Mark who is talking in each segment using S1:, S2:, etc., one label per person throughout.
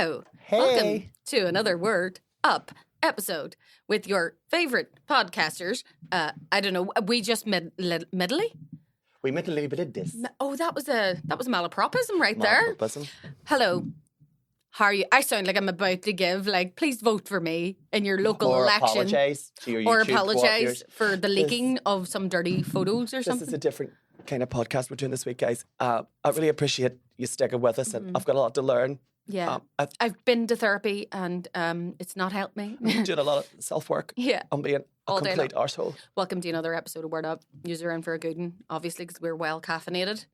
S1: Hello.
S2: Hey.
S1: Welcome to another Word Up episode with your favourite podcasters. I don't know. We just medley.
S2: We meant a little bit of this.
S1: That was malapropism right there.
S2: Malapropism.
S1: Hello. How are you? I sound like I'm about to give, please vote for me in your local
S2: Or
S1: election.
S2: apologise to your
S1: Or
S2: YouTube
S1: apologise
S2: watchers.
S1: for the leaking of some dirty photos or
S3: This
S1: something.
S3: is a different kind of podcast we're doing this week, guys. I really appreciate you sticking with us, and I've got a lot to learn.
S1: Yeah. I've been to therapy and it's not helped me.
S3: I'm doing a lot of self-work.
S1: Yeah.
S3: I'm being a
S1: All day
S3: complete arsehole.
S1: Welcome to another episode of Word Up. You're in for a good one, obviously, because we're well caffeinated.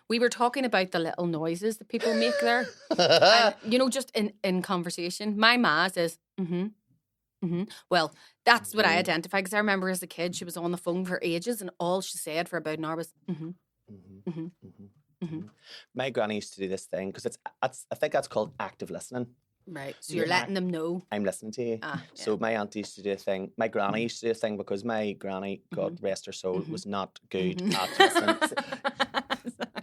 S1: We were talking about the little noises that people make there. And, just in conversation. My ma says, Well, that's what I identify, because I remember as a kid, she was on the phone for ages and all she said for about an hour was,
S2: My granny used to do this thing because I think that's called active listening.
S1: Right. So you're letting them know.
S2: I'm listening to you.
S1: Yeah.
S2: So my auntie used to do a thing. My granny used to do a thing because my granny, God rest her soul, was not good at listening.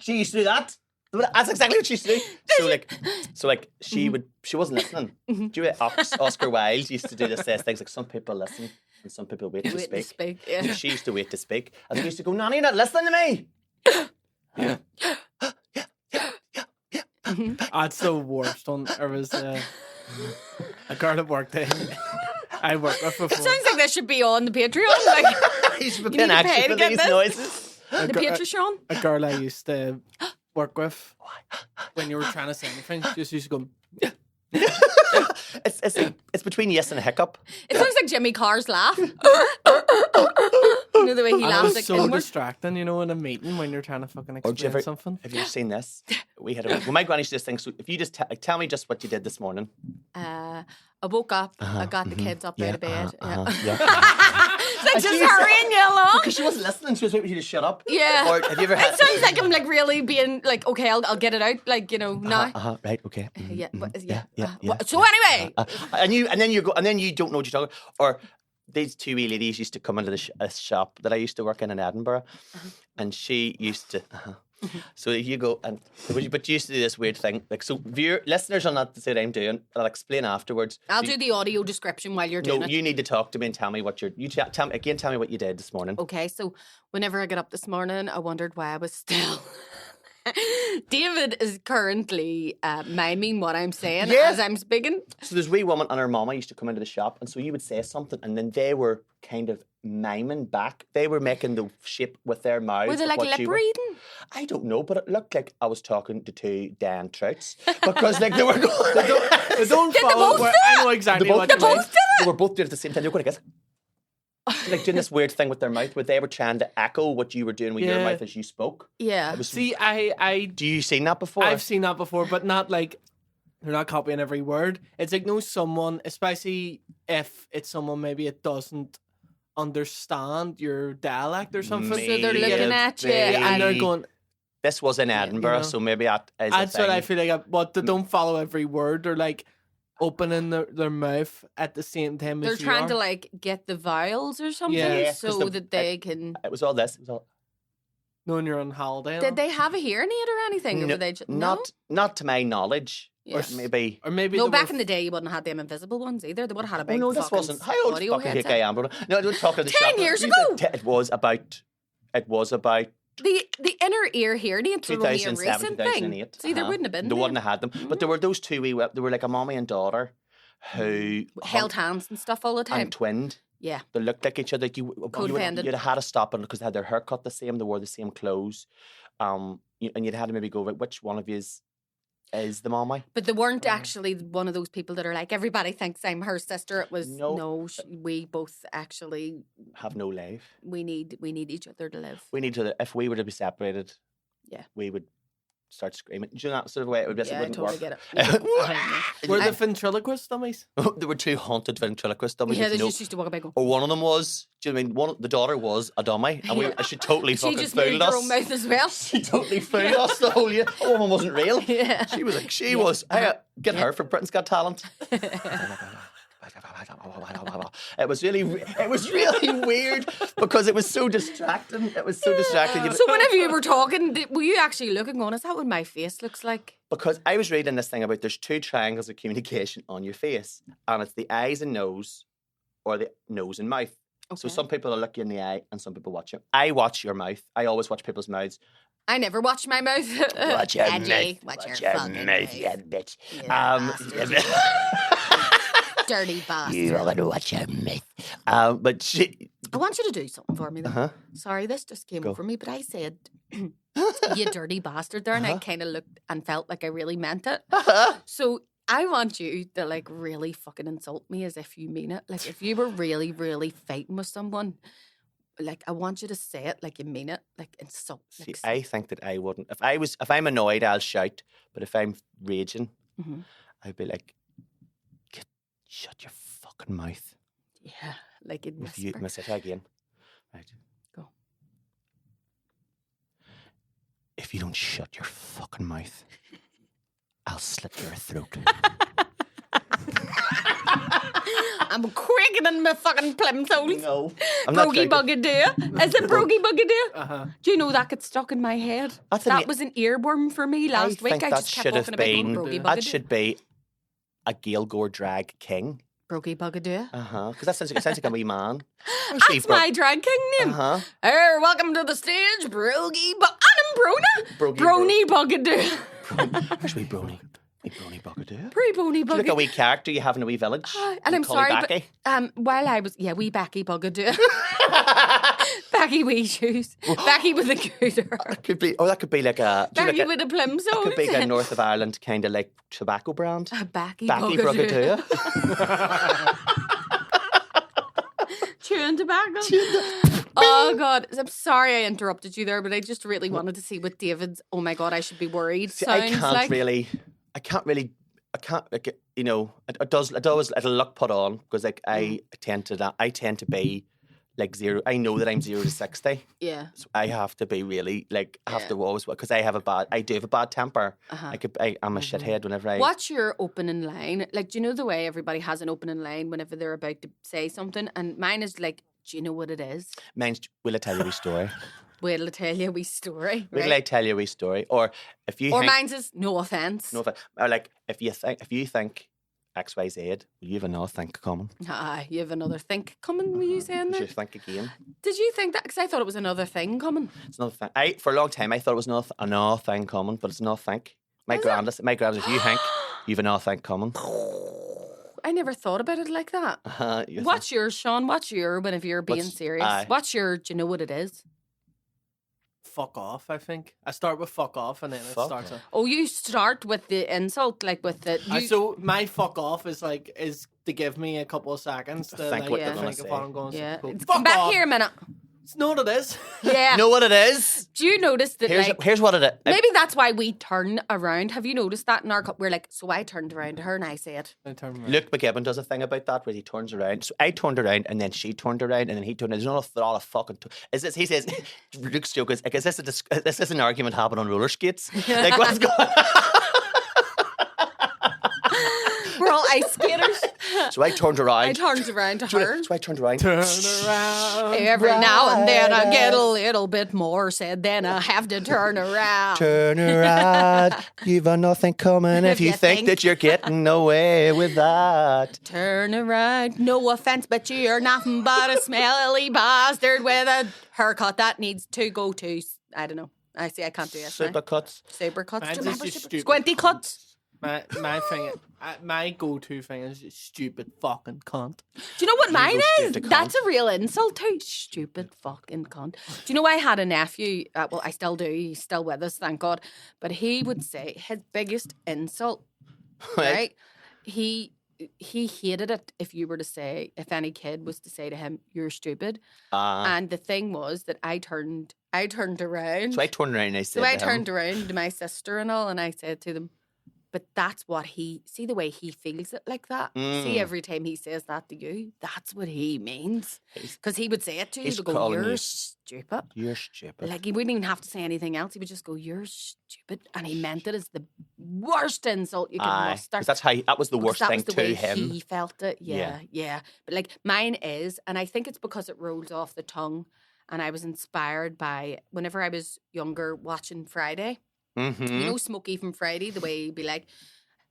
S2: She used to do that. That's exactly what she used to do. So she wasn't listening. Do you know Oscar Wilde used to do this things like some people listen and some people wait to speak.
S1: Yeah.
S2: So she used to wait to speak. And they used to go, Nanny, you're not listening to me.
S4: That's the worst one. There was a girl at work that I worked with before.
S1: Sounds like that should be on the Patreon.
S2: You should be
S1: You
S2: paying
S1: need to pay
S2: extra
S1: to
S2: for
S1: get
S2: these
S1: this.
S2: noises.
S1: The Patreon.
S4: A girl I used to work with, when you were trying to say anything, just used to go,
S2: It's between yes and a hiccup.
S1: It sounds like Jimmy Carr's laugh. You know the way he
S4: and it
S1: laughs
S4: was
S1: like
S4: so
S1: inward?
S4: distracting, in a meeting when you're trying to fucking explain something.
S2: Have you ever seen this? We had my granny used to do this thing. So if you just tell me just what you did this morning.
S1: I woke up, I got the kids up out of bed.
S2: Yeah.
S1: It's like just hurrying you along.
S2: Because she wasn't listening. She was waiting for you to shut up.
S1: Yeah.
S2: Or have you ever had?
S1: It sounds like I'm really being now. I'll get it out, now.
S2: Right. Okay.
S1: So anyway,
S2: and then you don't know what you're talking. Or these two wee ladies used to come into a shop that I used to work in Edinburgh, and she used to. So you go but you used to do this weird thing. Listeners will not see what I'm doing. I'll explain afterwards.
S1: I'll do the audio description while you're doing it.
S2: No, you need to talk to me and tell me what tell me what you did this morning.
S1: Okay, so whenever I got up this morning, I wondered why I was still. David is currently miming what I'm saying as I'm speaking.
S2: So there's a wee woman and her mama used to come into the shop, and so you would say something, and then they were kind of miming back. They were making the shape with their mouths.
S1: Were they like lip reading?
S2: I don't know, but it looked like I was talking to two Dan Trouts because they were going.
S4: They don't follow. I know exactly what you mean.
S2: They were both doing it at the same time. They were going to get. Like doing this weird thing with their mouth where they were trying to echo what you were doing with your mouth as you spoke.
S1: Yeah.
S4: See, I
S2: do you seen that before?
S4: I've seen that before, but not like they're not copying every word. It's like someone, especially if it's someone maybe it doesn't understand your dialect or something.
S1: So they're looking at you
S4: and they're going.
S2: This was in Edinburgh, so maybe that is.
S4: That's what I feel like. But they don't follow every word. They're like opening their mouth at the same time
S1: they're
S4: as
S1: trying to get the vowels or something so that they can.
S2: It was all this. It was all.
S4: Knowing you're on holiday.
S1: Did they have a hearing aid or anything?
S2: No,
S1: or they
S2: not to my knowledge.
S1: Yeah.
S2: Or maybe.
S1: No, back in the day, you wouldn't have had them invisible ones either. They would have had a big.
S2: No, this wasn't. How old
S1: audio
S2: fucking
S1: headset.
S2: I am, bro. No, don't talk to the
S1: 10 years ago.
S2: It was about.
S1: The inner ear hearing aids were only a
S2: 2007,
S1: recent thing.
S2: 2008.
S1: See, there wouldn't have been.
S2: They wouldn't have had them. But there were those two wee. They were like a mommy and daughter who
S1: held hands and stuff all the time.
S2: and twinned.
S1: Yeah.
S2: They looked like each other.
S1: Codependent.
S2: You'd have had to stop them because they had their hair cut the same. They wore the same clothes. And you'd had to maybe go, which one of you is the mommy?
S1: But they weren't actually one of those people that are like, everybody thinks I'm her sister. It was, we both actually
S2: have no life.
S1: We need each other to live.
S2: We need to, if we were to be separated, we would start screaming. Do you know that sort of way it would be?
S1: Yeah, I totally get it.
S4: Were the ventriloquist dummies?
S2: There were two haunted ventriloquist dummies.
S1: Yeah, they just used to walk about going.
S2: Or one of them was, do you know what I mean? The daughter was a dummy. And she totally
S1: she
S2: fucking
S1: just
S2: fooled
S1: moved
S2: us.
S1: her own mouth as well.
S2: She totally fooled us the whole year. The woman wasn't real.
S1: Yeah.
S2: She was like, she was. Hey, get her for Britain's Got Talent. It was really weird because it was so distracting. It was so distracting.
S1: So whenever you were talking, were you actually looking, going, is that what my face looks like?
S2: Because I was reading this thing about there's 2 triangles of communication on your face, and it's the eyes and nose, or the nose and mouth. So some people will look you in the eye, and some people watch you. I watch your mouth. I always watch people's mouths.
S1: I never watch my mouth.
S2: Watch your
S1: Edgy.
S2: mouth.
S1: Watch your fucking mouth.
S2: you bitch.
S1: Dirty bastard.
S2: You are going to watch your mouth. But she...
S1: I want you to do something for me, though.
S2: Uh-huh.
S1: Sorry, this just came
S2: Go.
S1: over me, but I said, you dirty bastard there, and I kind of looked and felt like I really meant it. So I want you to, like, really fucking insult me as if you mean it. Like, if you were really, really fighting with someone, like, I want you to say it like you mean it, like insult.
S2: See, I think that I wouldn't. If I'm annoyed, I'll shout. But if I'm raging, I'd be like, shut your fucking mouth.
S1: Yeah, like in
S2: If you,
S1: whisper.
S2: say that again. Right.
S1: Go.
S2: If you don't shut your fucking mouth, I'll slit your throat.
S1: I'm quaking my fucking plimsolls.
S2: No, I'm not
S1: Brogy
S2: joking.
S1: bugadoo. Is it brogy bugadoo?
S4: Uh-huh.
S1: Do you know that gets stuck in my head?
S2: That's
S1: That was an earworm for me last week.
S2: think
S1: I
S2: that
S1: just kept
S2: should have
S1: talking about going
S2: been.
S1: brogy
S2: That
S1: bugadoo.
S2: should be a Gaeilgeoir drag king.
S1: Brogy bugadoo.
S2: Because that sounds like a wee man.
S1: That's my drag king name. Hey, welcome to the stage, Brogy
S2: Brogy
S1: Brony bugadoo.
S2: Where's wee Brony? Wee Brony bugadoo.
S1: Pretty bony
S2: Do you look a
S1: bugadoo.
S2: wee character you have in a wee village?
S1: And I'm
S2: Call you
S1: sorry,
S2: Becky?
S1: but while I was, wee Becky bugadoo. Becky wee shoes. Becky with a cooter.
S2: That could be. Oh, that could be like a. do you
S1: Becky
S2: like
S1: with a plimsoll.
S2: that could be like a North of Ireland kind of like tobacco brand.
S1: Becky
S2: Becky
S1: bugadoo.
S2: bugadoo.
S1: Chewing tobacco. Oh God, I'm sorry I interrupted you there, but I just really wanted to see what David's. Oh my God, I should be worried.
S2: See,
S1: sounds
S2: I can't
S1: like.
S2: really. Like, you know, it'll look put on because like I tend to be like 0. I know that I'm 0 to 60.
S1: Yeah.
S2: So I have to be really like I have to always because I do have a bad temper. I'm a shithead whenever I.
S1: What's your opening line? Like, do you know the way everybody has an opening line whenever they're about to say something? And mine is like, do you know what it is?
S2: Mine's, will I tell you a wee story?
S1: Wait till I tell you a wee story.
S2: Will I
S1: Right?
S2: tell you a wee story? Or if you
S1: Or
S2: think,
S1: mine's is no offense.
S2: no, or like if you think XYZ, will you have another think coming?
S1: You have another think coming. Were you saying
S2: Did you
S1: that?
S2: think again?
S1: Did you think that? Because I thought it was another thing coming.
S2: It's another thing. For a long time I thought it was another thing coming, but it's another think. My
S1: Is it?
S2: grandest, if you think, you've another thing coming.
S1: I never thought about it like that.
S2: You
S1: What's yours, Sean? What's your, whenever you're being
S2: What's-
S1: serious?
S2: aye.
S1: What's your, do you know what it is?
S4: Fuck off, I think. I start with fuck off and then it
S2: Fuck
S4: starts.
S1: Oh, you start with the insult, like with the. You,
S4: So my fuck off is to give me a couple of seconds to
S2: think
S4: like,
S2: what
S1: they're
S2: gonna
S4: think
S2: say.
S4: of what I'm going
S1: yeah.
S4: to say.
S1: Come back here a minute.
S4: It's not what it is.
S1: Yeah.
S2: know what it is?
S1: Do you notice that, like,
S2: Here's what it is.
S1: maybe that's why we turn around? Have you noticed that in our we're like, so I turned around to her and I said,
S4: I turn around.
S2: Luke McGibbon does a thing about that where he turns around. So I turned around and then she turned around and then he turned around. There's not a lot of fucking. Is this? He says. Luke's joke is like, is this an argument happening on roller skates? Like what's going on?
S1: we're all ice skaters.
S2: So I turned around.
S1: I turned around to her.
S2: So I turned around.
S4: Turn around.
S1: Every now and then I get a little bit more said, then I have to turn around.
S2: Turn around. You've a nothing coming if you think that you're getting away with that.
S1: Turn around. No offense, but you're nothing but a smelly bastard with a haircut that needs to go to. I don't know. I see. I can't do it.
S2: Super cuts.
S1: Super cuts.
S4: Mine's
S1: Do you remember
S4: just
S1: super-
S4: stupid.
S1: Squinty cuts.
S4: My thing, my go-to thing is stupid fucking cunt.
S1: Do you know what mine
S2: go
S1: is?
S2: straight to
S1: That's
S2: cunt.
S1: a real insult too. Stupid fucking cunt. Do you know I had a nephew? Well, I still do. He's still with us, thank God. But he would say his biggest insult, right? He hated it if you were to say, if any kid was to say to him, "You're stupid." And the thing was that I turned around.
S2: So I turned around and I said
S1: So I
S2: to him,
S1: turned around to my sister and all, and I said to them, But that's what see the way he feels it like that. See, every time he says that to you, that's what he means. Because he would say it to you, he would go, you're stupid.
S2: You're stupid.
S1: Like, he wouldn't even have to say anything else. He would just go, you're stupid. And he meant it as the worst insult you could muster.
S2: Because that was the worst thing to him.
S1: He felt it. Yeah. But like, mine is, and I think it's because it rolls off the tongue. And I was inspired by, whenever I was younger, watching Friday.
S2: Mm-hmm.
S1: You know Smokey from Friday, the way he'd be like,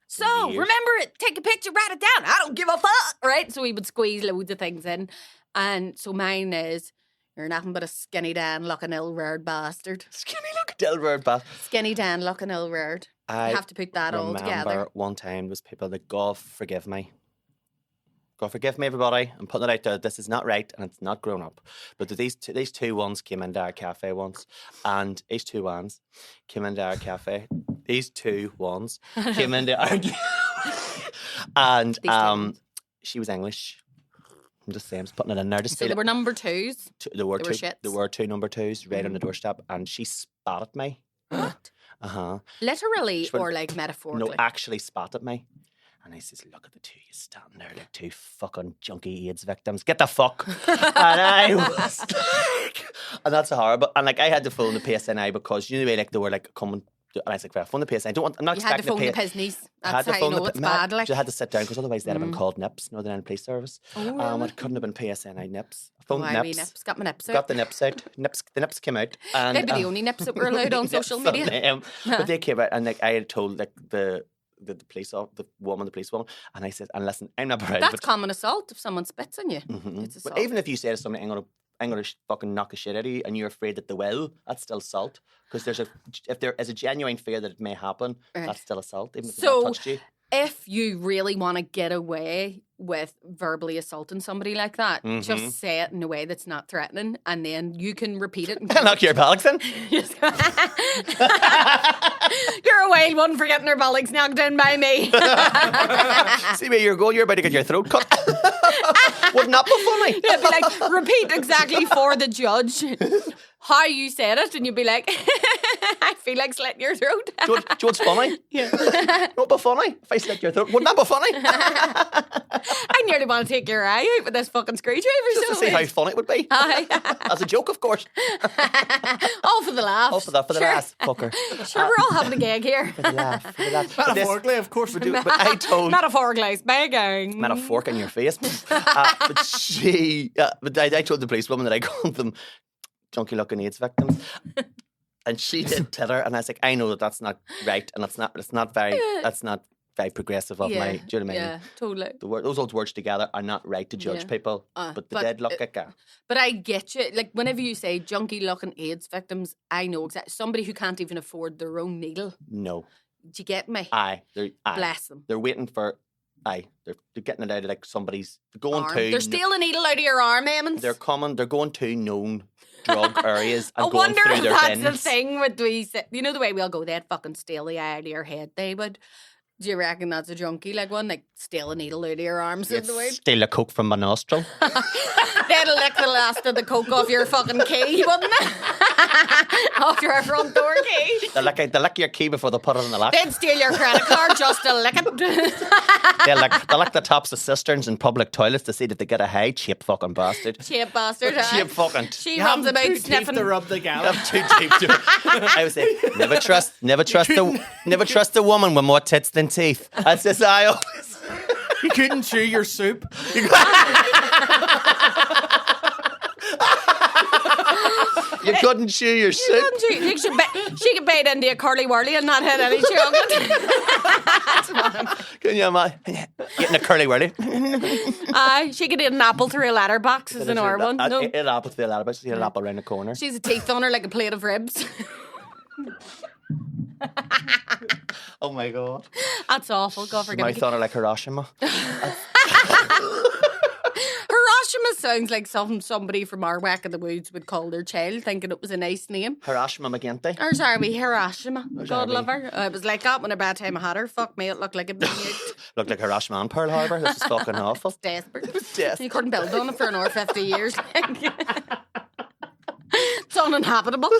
S1: so remember it, take a picture, write it down. I don't give a fuck, right? So he would squeeze loads of things in. And so mine is, you're nothing but a skinny Dan looking ill-reared bastard.
S2: Skinny looking ill-reared bastard.
S1: Skinny Dan looking ill-reared. I have to put that all together.
S2: remember one time was people that, God forgive me. God forgive me, everybody. I'm putting it out there. This is not right and it's not grown up. But these two ones came into our cafe once, and these two ones came into our cafe. These two ones came into our and she was English. I'm just saying, I'm just putting it in there.
S1: So there were number twos.
S2: There were two number twos right on the doorstep, and she spat at me.
S1: What? Literally
S2: went,
S1: or like metaphorically?
S2: No, actually spat at me. And I says, look at the two of you standing there like two fucking junkie AIDS victims. Get the fuck. And I was like, and that's horrible. And like, I had to phone the PSNI because, you know, the way like they were like coming. And I was like, well, phone the PSNI. I'm not expecting
S1: to phone the Pisnies. That's how you know it's bad. Like.
S2: I had to sit down because otherwise they'd have been called Nips, Northern Ireland Police Service.
S1: Oh, really?
S2: It couldn't have been PSNI Nips. I phoned Nips.
S1: Got my Nips out.
S2: Got the Nips out. The Nips came out. And,
S1: they'd be the only Nips that were allowed on social media.
S2: But they came out, and like I had told like the police woman, and I said, and listen, I'm not proud.
S1: That's common assault if someone spits on you.
S2: Mm-hmm.
S1: It's assault.
S2: But even if you say to somebody, I'm gonna fucking knock a shit out of you, and you're afraid that they will, that's still assault. Because if there is a genuine fear that it may happen, that's still assault, even if they not touched you.
S1: If you really want to get away with verbally assaulting somebody like that, just say it in a way that's not threatening, and then you can repeat it.
S2: I'll knock your bollocks in.
S1: You're a wild one for getting her bollocks knocked in by me.
S2: See where you're going, you're about to get your throat cut. Wouldn't that be funny?
S1: Yeah, be like, repeat exactly for the judge how you said it, and you'd be like, I feel like slitting your throat.
S2: Do you know what's funny?
S1: Yeah.
S2: What'd be funny? If I slit your throat, wouldn't that be funny?
S1: I nearly want to take your eye out with this fucking screwdriver.
S2: Just to see how funny it would be. As a joke, of course.
S1: All for the laugh.
S2: All for the laugh, fucker.
S1: Sure, we're all having a gag here.
S2: For the laugh.
S4: Metaphorically, of course we do.
S2: But I told...
S1: Metaphorically, begging.
S2: Met a fork in your face. But I told the policewoman that I called them junkie-looking AIDS victims. And she did titter, and I was like, I know that's not right, and that's not very progressive of my. Do you know what I mean?
S1: Yeah, totally.
S2: Those old words together are not right to judge people, but they did look like that.
S1: But I get you. Like, whenever you say junkie-looking AIDS victims, I know exactly. Somebody who can't even afford their own needle.
S2: No.
S1: Do you get me?
S2: Aye.
S1: Bless them.
S2: They're waiting for. They're getting it out of like somebody's. They're going
S1: arm.
S2: to.
S1: They're stealing a needle out of your arm, Emmons.
S2: They're going to known drug areas and
S1: I
S2: going
S1: wonder
S2: through
S1: if
S2: their
S1: that's
S2: bins.
S1: the thing with you know the way we all go, they'd fucking steal the eye out of your head. They would. Do you reckon that's a junkie like one? Like steal a needle out of your arms in the way?
S2: Steal a coke from my nostril.
S1: They'd lick the last of the coke off your fucking key, wouldn't they? Off your front door key.
S2: They lick your key before they put it in the lock.
S1: They'd steal your credit card just to lick it.
S2: They lick the tops of cisterns in public toilets to see that they get a high. Cheap fucking bastard.
S1: Cheap bastard.
S2: Cheap fucking.
S1: She runs about sniffing.
S4: To rub the gallop.
S2: Too deep to I would say never trust a woman with more tits than teeth. That's just I always.
S4: You couldn't chew your soup.
S2: You couldn't chew your soup.
S1: She could bite into a curly whirly and not hit any chocolate.
S2: Can you imagine getting a curly whirly?
S1: Aye, she could eat an apple through a letterbox as an hour one. No.
S2: Eat an apple through a letterbox. Eat an apple around the corner.
S1: She's a teeth on her like a plate of ribs.
S2: Oh my god.
S1: That's awful. God forgive me.
S2: My thought of like Hiroshima.
S1: Hiroshima sounds like something somebody from our whack of the woods would call their child, thinking it was a nice name.
S2: Hiroshima McGinty.
S1: Or sorry, Hiroshima. God love her. It was like that when a bad time I had her. Fuck me, it looked like a big
S2: Looked like Hiroshima and Pearl Harbor. This is fucking awful.
S1: It's desperate.
S2: It's desperate.
S1: You couldn't build on it for another 50 years. It's uninhabitable.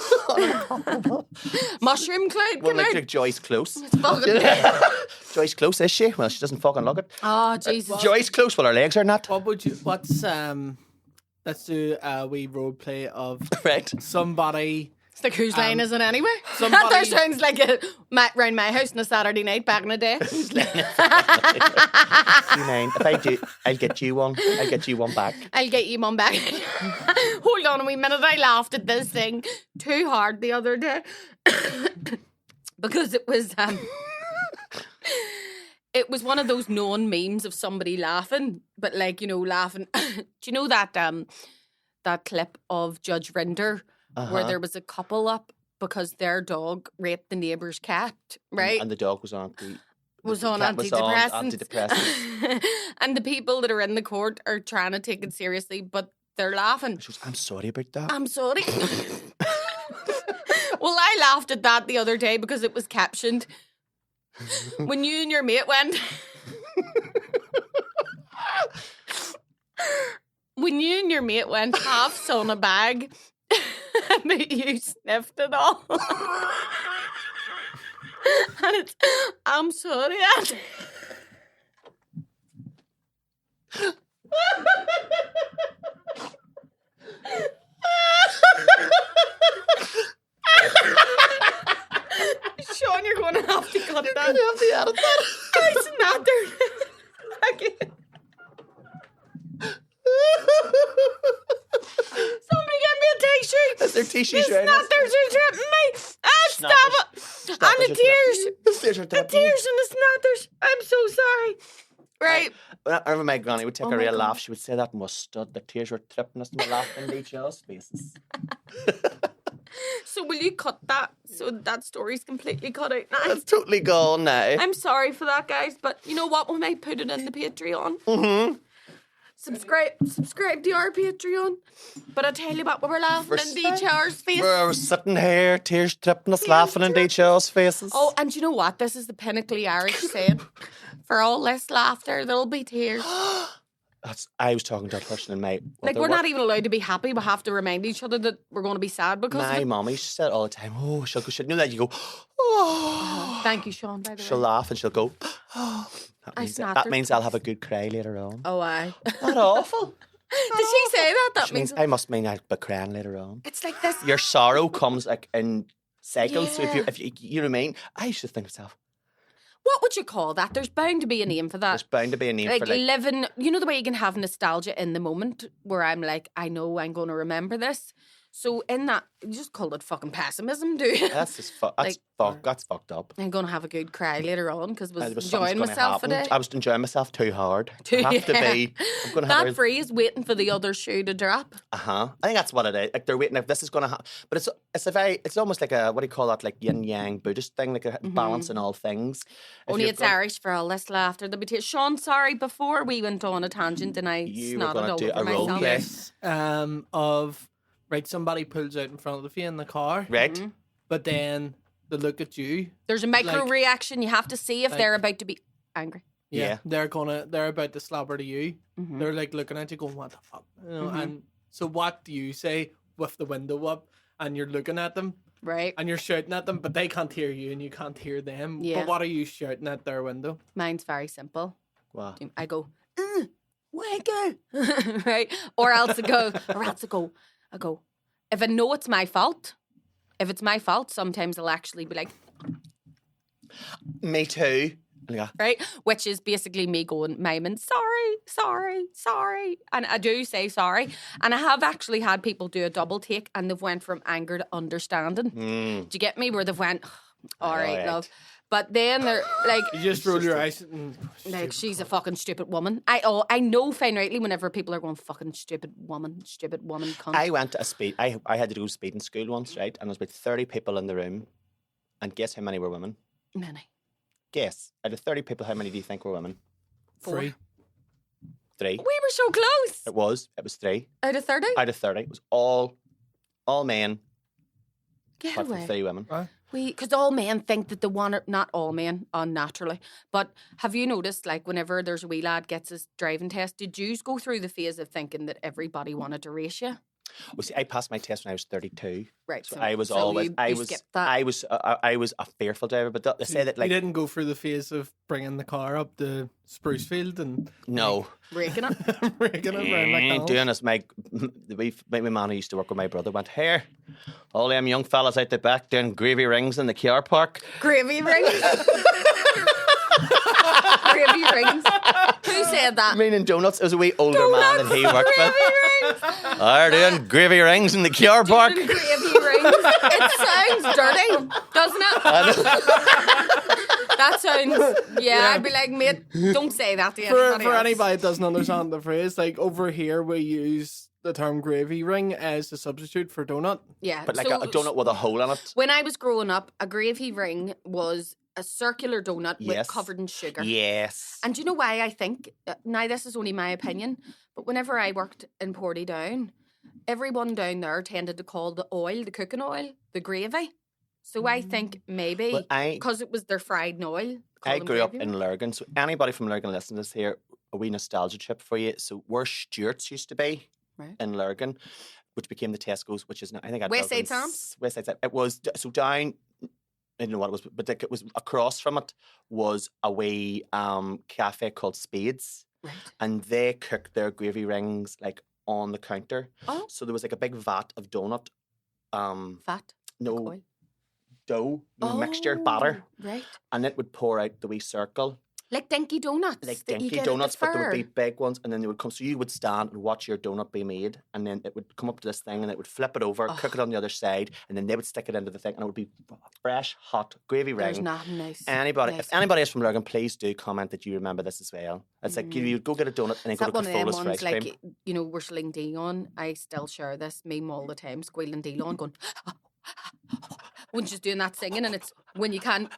S1: Mushroom cloud
S2: Well,
S1: come out.
S2: like Joyce Close.
S1: Fucking
S2: Joyce Close, is she? Well, she doesn't fucking look it.
S1: oh, Jesus.
S2: Joyce Close, well, her legs are not.
S4: What's let's do a wee role play of
S2: Right.
S4: somebody.
S1: It's like whose line is it anyway?
S4: somebody-
S1: That sounds like round my house on a Saturday night back in the day.
S2: Do you mind? If I do, I'll get you one. I'll get you one back.
S1: I'll get you one back. Hold on a wee minute. I laughed at this thing too hard the other day because it was one of those known memes of somebody laughing, but like, you know, laughing. Do you know that that clip of Judge Rinder where there was a couple up because their dog raped the neighbour's cat, right?
S2: And the dog was on
S1: Antidepressants.
S2: antidepressants.
S1: And the people that are in the court are trying to take it seriously, but they're laughing.
S2: She goes, I'm sorry about that.
S1: I'm sorry. Well, I laughed at that the other day because it was captioned, when you and your mate went... When you and your mate went halves on a bag, but you sniffed it all. And it's, I'm sorry. Sean, you're going to have to cut that.
S2: You have to edit that.
S1: It's not there. Somebody get me a tissue.
S2: Is there tissues
S1: It's
S2: right
S1: not there's a tripping me. Stop it. And the tears. The tears and the snatters. I'm so sorry. Right.
S2: I remember my granny would take
S1: Oh
S2: a
S1: my
S2: real
S1: God.
S2: laugh. She would say that mustard. The tears were tripping us and we're laughing in each other's faces.
S1: So will you cut that so that story's completely cut out now?
S2: That's totally gone now.
S1: I'm sorry for that, guys, but you know what? We might put it in the Patreon.
S2: Mm-hmm.
S1: Subscribe to our Patreon. But I tell you what, we were laughing in each other's faces.
S2: We're sitting here, tears tripping us, laughing in each other's faces.
S1: Oh, and you know what? This is the pinnacly Irish saying. For all this laughter, there'll be tears.
S2: I was talking to a person in my...
S1: Like, we're not even allowed to be happy. We have to remind each other that we're going to be sad because of
S2: My
S1: it.
S2: mummy, she said all the time, oh, she'll go, you know that, you go, oh.
S1: Thank you, Sean, by the
S2: She'll
S1: way.
S2: laugh and she'll go, oh.
S1: I
S2: That
S1: snapped
S2: means
S1: her.
S2: I'll have a good cry later on.
S1: Oh, aye.
S2: Not awful.
S1: Did she say that? That
S2: Which means I must mean I'll be crying later on.
S1: it's like this.
S2: Your sorrow comes like in cycles. So
S1: Yeah.
S2: if you know what I mean, I used to think to myself,
S1: What would you call that? There's bound to be a name for that.
S2: there's bound to be a name
S1: Like
S2: for like
S1: living, you know the way you can have nostalgia in the moment where I'm like, I know I'm going to remember this. So in that, you just call it fucking pessimism, dude.
S2: that's just that's fucked up.
S1: I'm going to have a good cry later on because I
S2: There
S1: was
S2: was something's
S1: enjoying
S2: gonna
S1: myself
S2: happen.
S1: today.
S2: I was enjoying myself too hard.
S1: Too-
S2: I have to
S1: yeah.
S2: be. I'm going to have
S1: That phrase, waiting for the other shoe to drop.
S2: I think that's what it is. Like they're waiting if this is going to happen. But it's almost like a, what do you call that? Like yin yang Buddhist thing, like a balance in all things. If
S1: Only
S2: you're
S1: it's
S2: gonna-
S1: Irish for all this laughter. There'll be tears. Sean, sorry, before we went on a tangent and I
S2: You were
S1: snotted
S2: gonna
S1: all
S2: do
S1: over
S2: a role
S1: myself.
S2: play.
S4: Yes. Of right, somebody pulls out in front of you in the car,
S2: Right?
S1: Mm-hmm.
S4: but then they look at you.
S1: There's a micro
S4: Like-
S1: reaction. You have to see if
S4: like-
S1: they're about to be angry.
S2: Yeah.
S4: They're about to slobber to you.
S1: Mhm.
S4: They're like looking at you, going, "What the fuck?" You know.
S1: Mhm.
S4: And so, what do you say with the window up, and you're looking at them,
S1: Right?
S4: and you're shouting at them, but they can't hear you, and you can't hear them.
S1: Yeah.
S4: But what are you shouting at their window?
S1: Mine's very simple.
S2: Wow.
S1: I go, Wigger, right? Or else I go, if I know it's my fault, sometimes I'll actually be like,
S2: Me too. Yeah.
S1: right? Which is basically me going, miming, sorry. And I do say sorry. And I have actually had people do a double take and they've went from anger to understanding. Do you get me? Where they've went, all right, love. But then they're like,
S4: You just roll your eyes. And,
S1: like she's a fucking stupid woman. I know fine rightly whenever people are going fucking stupid woman, cunt.
S2: I went to a speed. I had to do speeding school once, right? And there was about 30 people in the room. And guess how many were women?
S1: Many.
S2: Guess. Out of 30 people, how many do you think were women?
S4: free.
S2: 3.
S1: We were so close.
S2: It was 3.
S1: Out of 30?
S2: Out of 30. It was all men,
S1: Get
S2: apart from
S1: away.
S2: 3 women.
S1: Because all men think that they want to, not all men, unnaturally. But have you noticed, like, whenever there's a wee lad gets his driving test, did you go through the phase of thinking that everybody wanted to race you?
S2: Well, see, I passed my test when I was 32.
S1: Right.
S2: So I was always,
S1: you skipped that.
S2: I was a fearful driver. But they say that
S4: You
S2: like
S4: didn't go through the phase of bringing the car up to Sprucefield and
S2: no.
S1: Breaking it.
S4: breaking it around McDonald's.
S2: Doing this, my man who used to work with my brother went, here, all them young fellas out the back doing gravy rings in the car park.
S1: Gravy rings. Gravy rings. Who said that?
S2: Meaning donuts. It was a wee older man that he worked with.
S1: Gravy rings.
S2: They're doing gravy rings in the car park.
S1: Gravy rings. It sounds dirty, doesn't it? That sounds. Yeah, I'd be like, mate, don't say that to anybody
S4: For
S1: else.
S4: anybody that doesn't understand the phrase, like over here we use the term gravy ring as a substitute for donut.
S1: Yeah,
S2: But like
S1: so
S2: a donut with a hole in it.
S1: when I was growing up, a gravy ring was a circular donut
S2: Yes.
S1: with covered in sugar.
S2: Yes.
S1: And do you know why I think, now this is only my opinion, but whenever I worked in Down, everyone down there tended to call the oil, the cooking oil, the gravy. So I think maybe
S2: Well,
S1: because it was their fried oil. call
S2: I
S1: them
S2: grew up
S1: gravy
S2: in
S1: rings.
S2: Lurgan, so anybody from Lurgan listening to this here, a wee nostalgia trip for you. So where Stewart's used to be
S1: Right.
S2: in Lurgan, which became the Tesco's, which is now, I think,
S1: West Side Sam's?
S2: West Side Sam's. It was so down. I don't know what it was, but like it was across from it was a wee cafe called Spades,
S1: Right.
S2: and they cooked their gravy rings like on the counter.
S1: Oh.
S2: So there was like a big vat of donut,
S1: Fat.
S2: no
S1: Oil.
S2: dough, mixture, batter,
S1: Right.
S2: and it would pour out the wee circle.
S1: Like dinky donuts.
S2: Like
S1: that you
S2: dinky
S1: get at the
S2: donuts, but there would be
S1: fair.
S2: big ones, and then they would come. So you would stand and watch your donut be made, and then it would come up to this thing, and it would flip it over, cook it on the other side, and then they would stick it into the thing, and it would be fresh, hot gravy
S1: There's
S2: ring.
S1: nothing nice.
S2: Anybody,
S1: nice.
S2: if anybody is from Lurgan, please do comment that you remember this as well. It's like you would go get a donut and then
S1: Is
S2: go
S1: that
S2: to
S1: one of them
S2: Cafola's for
S1: ones
S2: ice cream.
S1: like, you know, we're sling Dion? I still share this meme all the time, squealing Dion, going, when she's doing that singing, and it's when you can't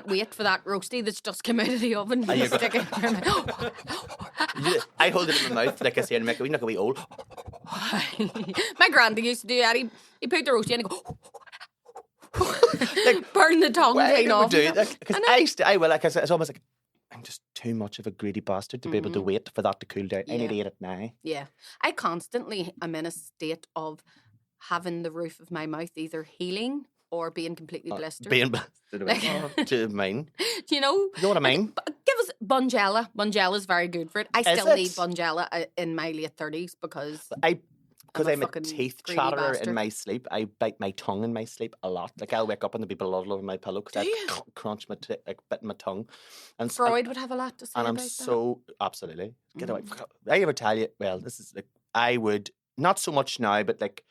S1: wait for that roasty that's just come out of the oven. You
S2: you go-
S1: stick it in your mouth.
S2: I hold it in my mouth like I say and make it look a wee old.
S1: My granddad used to do that. He put the roasty in and go, burn the tongue
S2: Well,
S1: clean
S2: I
S1: off.
S2: would do it because
S1: And
S2: I will. Like it's almost like I'm just too much of a greedy bastard to be able to wait for that to cool down. I need to
S1: Yeah.
S2: eat it now.
S1: Yeah. I constantly am in a state of having the roof of my mouth either healing or being completely blistered.
S2: Being to mine.
S1: you know?
S2: You know what I mean?
S1: Give us Bonjela. Bonjela's very good for it. I
S2: Is
S1: still need
S2: it?
S1: Bonjela in my late 30s because
S2: Because
S1: I'm a
S2: I'm a
S1: fucking
S2: teeth
S1: greedy
S2: chatterer
S1: bastard.
S2: in my sleep. I bite my tongue in my sleep a lot. Like I'll wake up and there'll be blood all over my pillow because
S1: Do
S2: I
S1: you?
S2: crunch my like bit my tongue. And
S1: Freud would have a lot to say
S2: and I'm
S1: about that.
S2: so absolutely get away. I ever tell you? Well, this is like I would not so much now, but like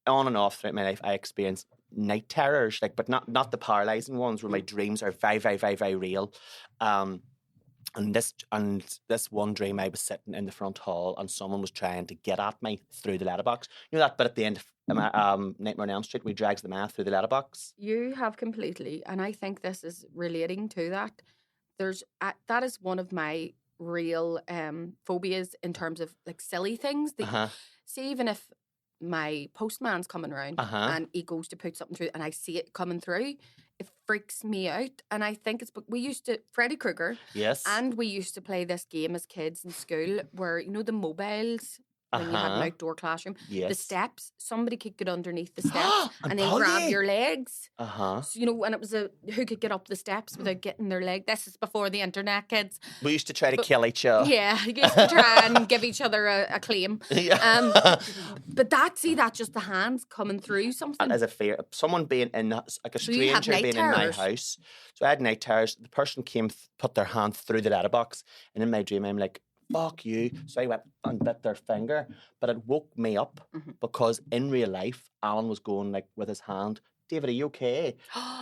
S2: on and off throughout my life, I experience night terrors, like but not the paralyzing ones where my dreams are very, very, very, very real. And this one dream, I was sitting in the front hall and someone was trying to get at me through the letterbox. You know that bit at the end of Nightmare on Elm Street, where he drags the man through the letterbox.
S1: You have completely, and I think this is relating to that. There's that is one of my real phobias in terms of like silly things. That, see, even if my postman's coming around and he goes to put something through, and I see it coming through, it freaks me out. And I think it's we used to Freddy Krueger,
S2: Yes.
S1: and we used to play this game as kids in school where you know the mobiles. When you had an outdoor classroom, the
S2: Yes.
S1: steps, somebody could get underneath the steps
S2: And
S1: and then
S2: pull
S1: grab
S2: you.
S1: your legs.
S2: Uh-huh.
S1: So, you know, and it was who could get up the steps without getting their leg. This is before the internet, kids.
S2: We used to try to kill each other.
S1: Yeah, you used to try and give each other a claim.
S2: Yeah.
S1: But that's just the hands coming through something.
S2: And as a fear, someone being in like a
S1: So you have
S2: stranger
S1: night
S2: being in my
S1: terrors?
S2: house. So I had night terrors. The person came, put their hand through the letterbox, and in my dream, I'm like, "Fuck you!" So I went and bit their finger, but it woke me up because in real life, Alan was going like with his hand. David, are you okay?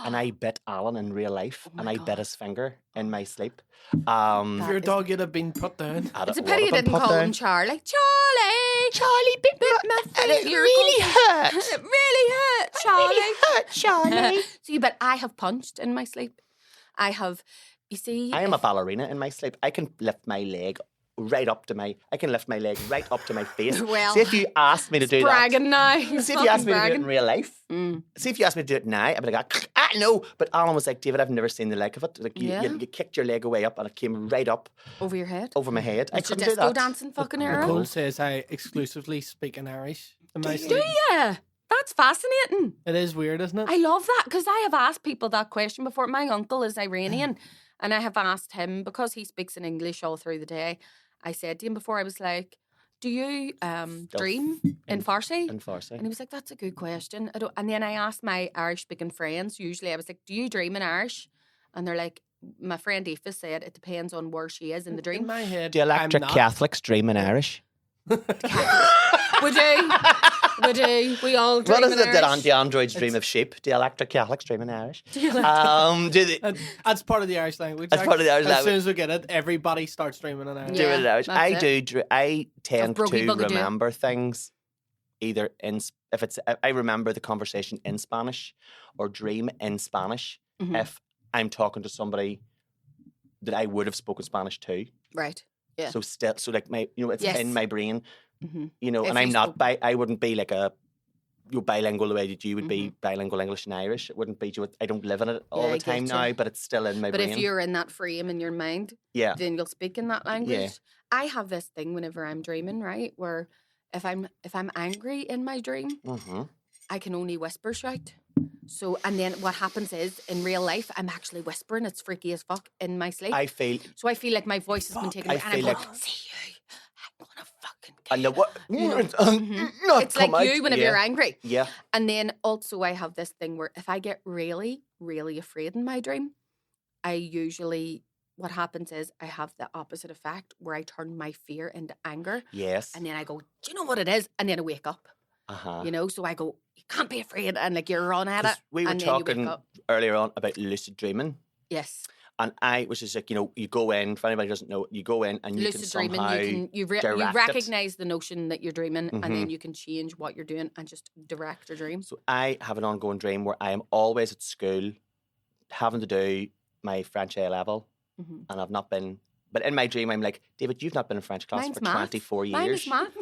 S2: And I bit Alan in real life, and I bit his finger in my sleep.
S4: If your dog would have been put down.
S1: It's a pity you didn't call him Charlie. Charlie!
S2: Charlie bit
S1: my
S2: and it
S1: finger.
S2: really hurt.
S1: It really hurt, Charlie.
S2: hurt, Charlie.
S1: See, but I have punched in my sleep. I have, you see.
S2: I am a ballerina in my sleep. I can lift my leg right up to my. I can lift my leg right up to my face.
S1: Well,
S2: see if you asked me to do
S1: bragging now.
S2: that. See if you asked me to do it in real life. See if you asked me to do it now. I'd be like, no. But Alan was like, David, I've never seen the like of it. Like you kicked your leg away up, and it came right up
S1: Over your head.
S2: over my head. I
S1: It's your
S2: couldn't do
S1: disco
S2: that.
S1: dancing fucking era.
S4: Nicole says I exclusively speak in Irish. in my
S1: Do
S4: sleep.
S1: you? That's fascinating.
S4: It is weird, isn't it?
S1: I love that because I have asked people that question before. My uncle is Iranian, and I have asked him because he speaks in English all through the day. I said to him before, I was like, "Do you dream in Farsi?"
S2: In Farsi.
S1: And he was like, "That's a good question." And then I asked my Irish-speaking friends. Usually, I was like, "Do you dream in Irish?" And they're like, "My friend Aoife said it depends on where she is in the
S4: In
S1: dream."
S4: my head,
S2: Do electric
S4: I'm not.
S2: Catholics dream in Irish?
S1: We do. We do. We all dream
S2: What is
S1: in
S2: it that
S1: Irish.
S2: the androids dream of sheep? Do electric Catholics dream in Irish? Do they
S4: That's part of the Irish language.
S2: That's part of the Irish
S4: As
S2: language.
S4: soon as we get it, everybody starts dreaming in Irish.
S2: do it in Irish?
S1: that's
S2: I
S1: it.
S2: do. I tend to
S1: Broggy Buggy do it.
S2: remember things either if I remember the conversation in Spanish or dream in Spanish
S1: Mhm.
S2: if I'm talking to somebody that I would have spoken Spanish to.
S1: Right. Yeah.
S2: So like my it's
S1: Yes.
S2: in my brain.
S1: Mhm.
S2: And
S1: If
S2: I'm
S1: you
S2: not
S1: spoke-
S2: I wouldn't be like a bilingual the way that you would be
S1: Mm-hmm.
S2: bilingual English and Irish. It wouldn't be. I don't live in it all
S1: Yeah, I
S2: the time
S1: get
S2: now,
S1: you.
S2: but it's still in my
S1: But
S2: brain.
S1: if you're in that frame in your mind,
S2: yeah,
S1: then you'll speak in that language. I have this thing whenever I'm dreaming, right, where if I'm angry in my dream,
S2: hmm
S1: I can only whisper shout. So and then what happens is in real life I'm actually whispering. It's freaky as fuck in my sleep.
S2: I feel.
S1: So I feel like my voice has been taken
S2: I
S1: away, and I'm
S2: feel
S1: going,
S2: like-
S1: "See you, I'm gonna fucking
S2: I
S1: kill
S2: know
S1: you."
S2: what.
S1: Mhm.
S2: Not
S1: It's like
S2: come
S1: you
S2: out.
S1: whenever
S2: yeah.
S1: you're angry.
S2: Yeah.
S1: And then also I have this thing where if I get really, really afraid in my dream, I usually, what happens is I have the opposite effect where I turn my fear into anger.
S2: Yes.
S1: And then I go, "Do you know what it is?" And then I wake up,
S2: Uh-huh.
S1: So I go, "You can't be afraid." And like you're on at it.
S2: We were
S1: and then you wake
S2: talking
S1: up.
S2: earlier on about lucid dreaming.
S1: Yes.
S2: And which is like, you go in, for anybody who doesn't know, you go in and you
S1: Lucid
S2: can
S1: dreaming,
S2: somehow
S1: you
S2: direct it.
S1: recognize the notion that you're dreaming and
S2: Mhm.
S1: then you can change what you're doing and just direct your dream.
S2: So I have an ongoing dream where I am always at school having to do my French A level,
S1: Mhm.
S2: and I've not been. But in my dream, I'm like, "David, you've not been in French class
S1: Mine's
S2: for
S1: math.
S2: 24 years."
S1: Mine is math.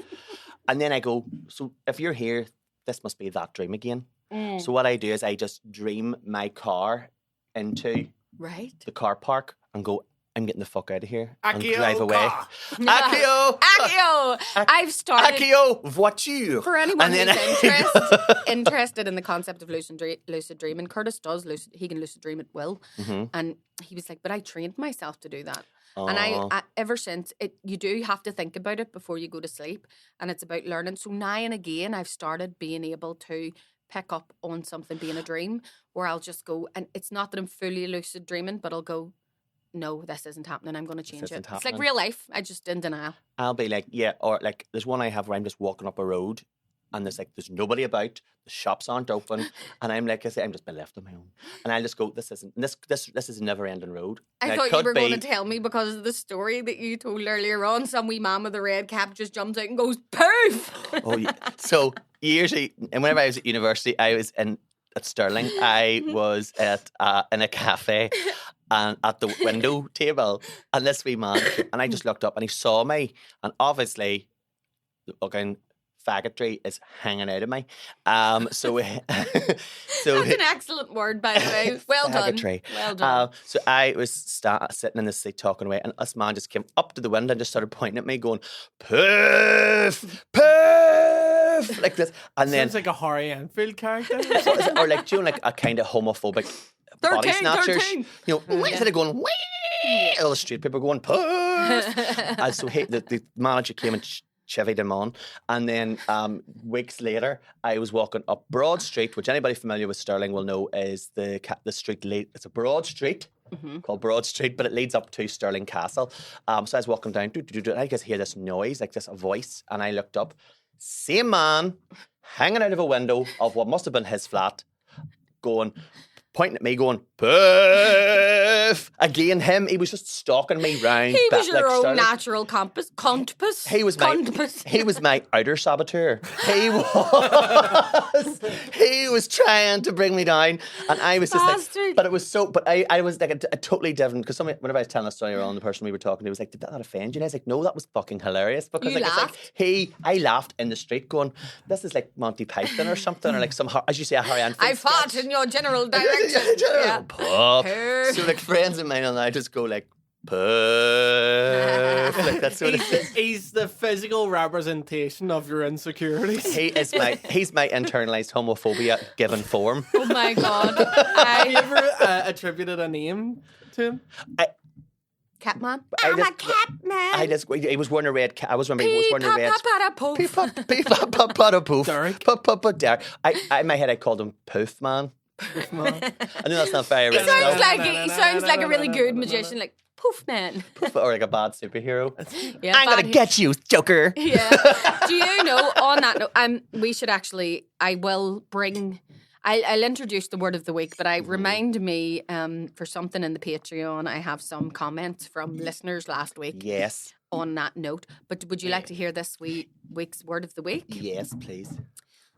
S2: And then I go, "So if you're here, this must be that dream again."
S1: Mm.
S2: So what I do is I just dream my car into
S1: Right.
S2: the car park and go, "I'm getting the fuck out of here," and
S4: Akio
S2: drive away.
S4: car.
S2: Akio!
S1: Akio! I've started.
S2: Akio, voiture!
S1: For anyone
S2: And then
S1: who's interested in the concept of lucid dreaming, Curtis does he can lucid dream at will.
S2: Mhm.
S1: And he was like, "But I trained myself to do that."
S2: Aw.
S1: And I ever since, you do have to think about it before you go to sleep. And it's about learning. So now and again, I've started being able to pick up on something being a dream where I'll just go, and it's not that I'm fully lucid dreaming, but I'll go, "No, this isn't happening. I'm going to change it."
S2: isn't
S1: It's like
S2: happening.
S1: real life. I just in denial.
S2: I'll be like, yeah, or like there's one I have where I'm just walking up a road and there's nobody about, the shops aren't open, and I'm like, I'm just been left on my own. And I'll just go, this is a never ending road.
S1: I
S2: Now, it
S1: thought you
S2: could
S1: were going
S2: be-
S1: to tell me because of the story that you told earlier on. Some wee man with a red cap just jumps out and goes, "Poof!"
S2: Oh, yeah. So usually, and whenever I was at university, I was at Stirling. I was in a cafe and at the window table, and this wee man, and I just looked up and he saw me, and obviously, the fucking faggotry is hanging out of me. So
S1: That's an excellent word, by the way. Well done.
S2: Faggotry.
S1: Well done.
S2: So I was sitting in the seat talking away, and this man just came up to the window and just started pointing at me, going, "Poof, poof," like this, and then
S4: Sounds like a Harry Enfield character.
S2: or like doing like a kind of homophobic body
S1: 13,
S2: snatchers.
S1: 13.
S2: Instead of going, "Wee," all the street people going, "Poof." And so the manager came and chivied him on, and then weeks later, I was walking up Broad Street, which anybody familiar with Stirling will know is the street. It's a broad street called Broad Street, but it leads up to Stirling Castle. So I was walking down, and I just hear this noise, like this voice, and I looked up. Same man hanging out of a window of what must have been his flat, pointing at me, going, "Poof!" Again, he was just stalking me round.
S1: He was your own
S2: Stirling.
S1: natural compass. Compass.
S2: He was my
S1: Compass.
S2: he was my outer saboteur. He was trying to bring me down, and I was just
S1: Bastard.
S2: like, but it was so. But I was like a totally different, because whenever I was telling a story around, the person we were talking to was like, "Did that not offend you?" And I was like, "No, that was fucking hilarious." Because
S1: You
S2: like,
S1: laughed?
S2: it's like I laughed in the street, going, "This is like Monty Python or something," or like some, as you say, a Harry Enfield
S1: I fought
S2: sketch.
S1: in your general direction.
S2: Yeah.
S1: Yeah.
S2: So like friends of mine and I just go like, Puff. Like that's what it is.
S4: He's the physical representation of your insecurities.
S2: He's my internalized homophobia given form.
S1: Oh my God.
S4: Have you ever attributed a name to him?
S1: Catman.
S2: I'm
S1: a catman.
S2: He was wearing a red cap. I was remembering he was wearing a red. Poof.
S4: Derek.
S2: Derek. I in my head I called him Poof Man.
S4: Poof Man.
S2: I know that's not very
S1: He
S2: original.
S1: sounds like a really good magician, like Poof Man.
S2: Or like a bad superhero.
S1: Yeah,
S2: I'm gonna get you, Joker.
S1: Yeah. Do you know? On that note, we should actually. I will bring. I'll introduce the word of the week, but remind me for something in the Patreon. I have some comments from listeners last week.
S2: Yes.
S1: On that note, but would you like to hear this week's word of the week?
S2: Yes, please.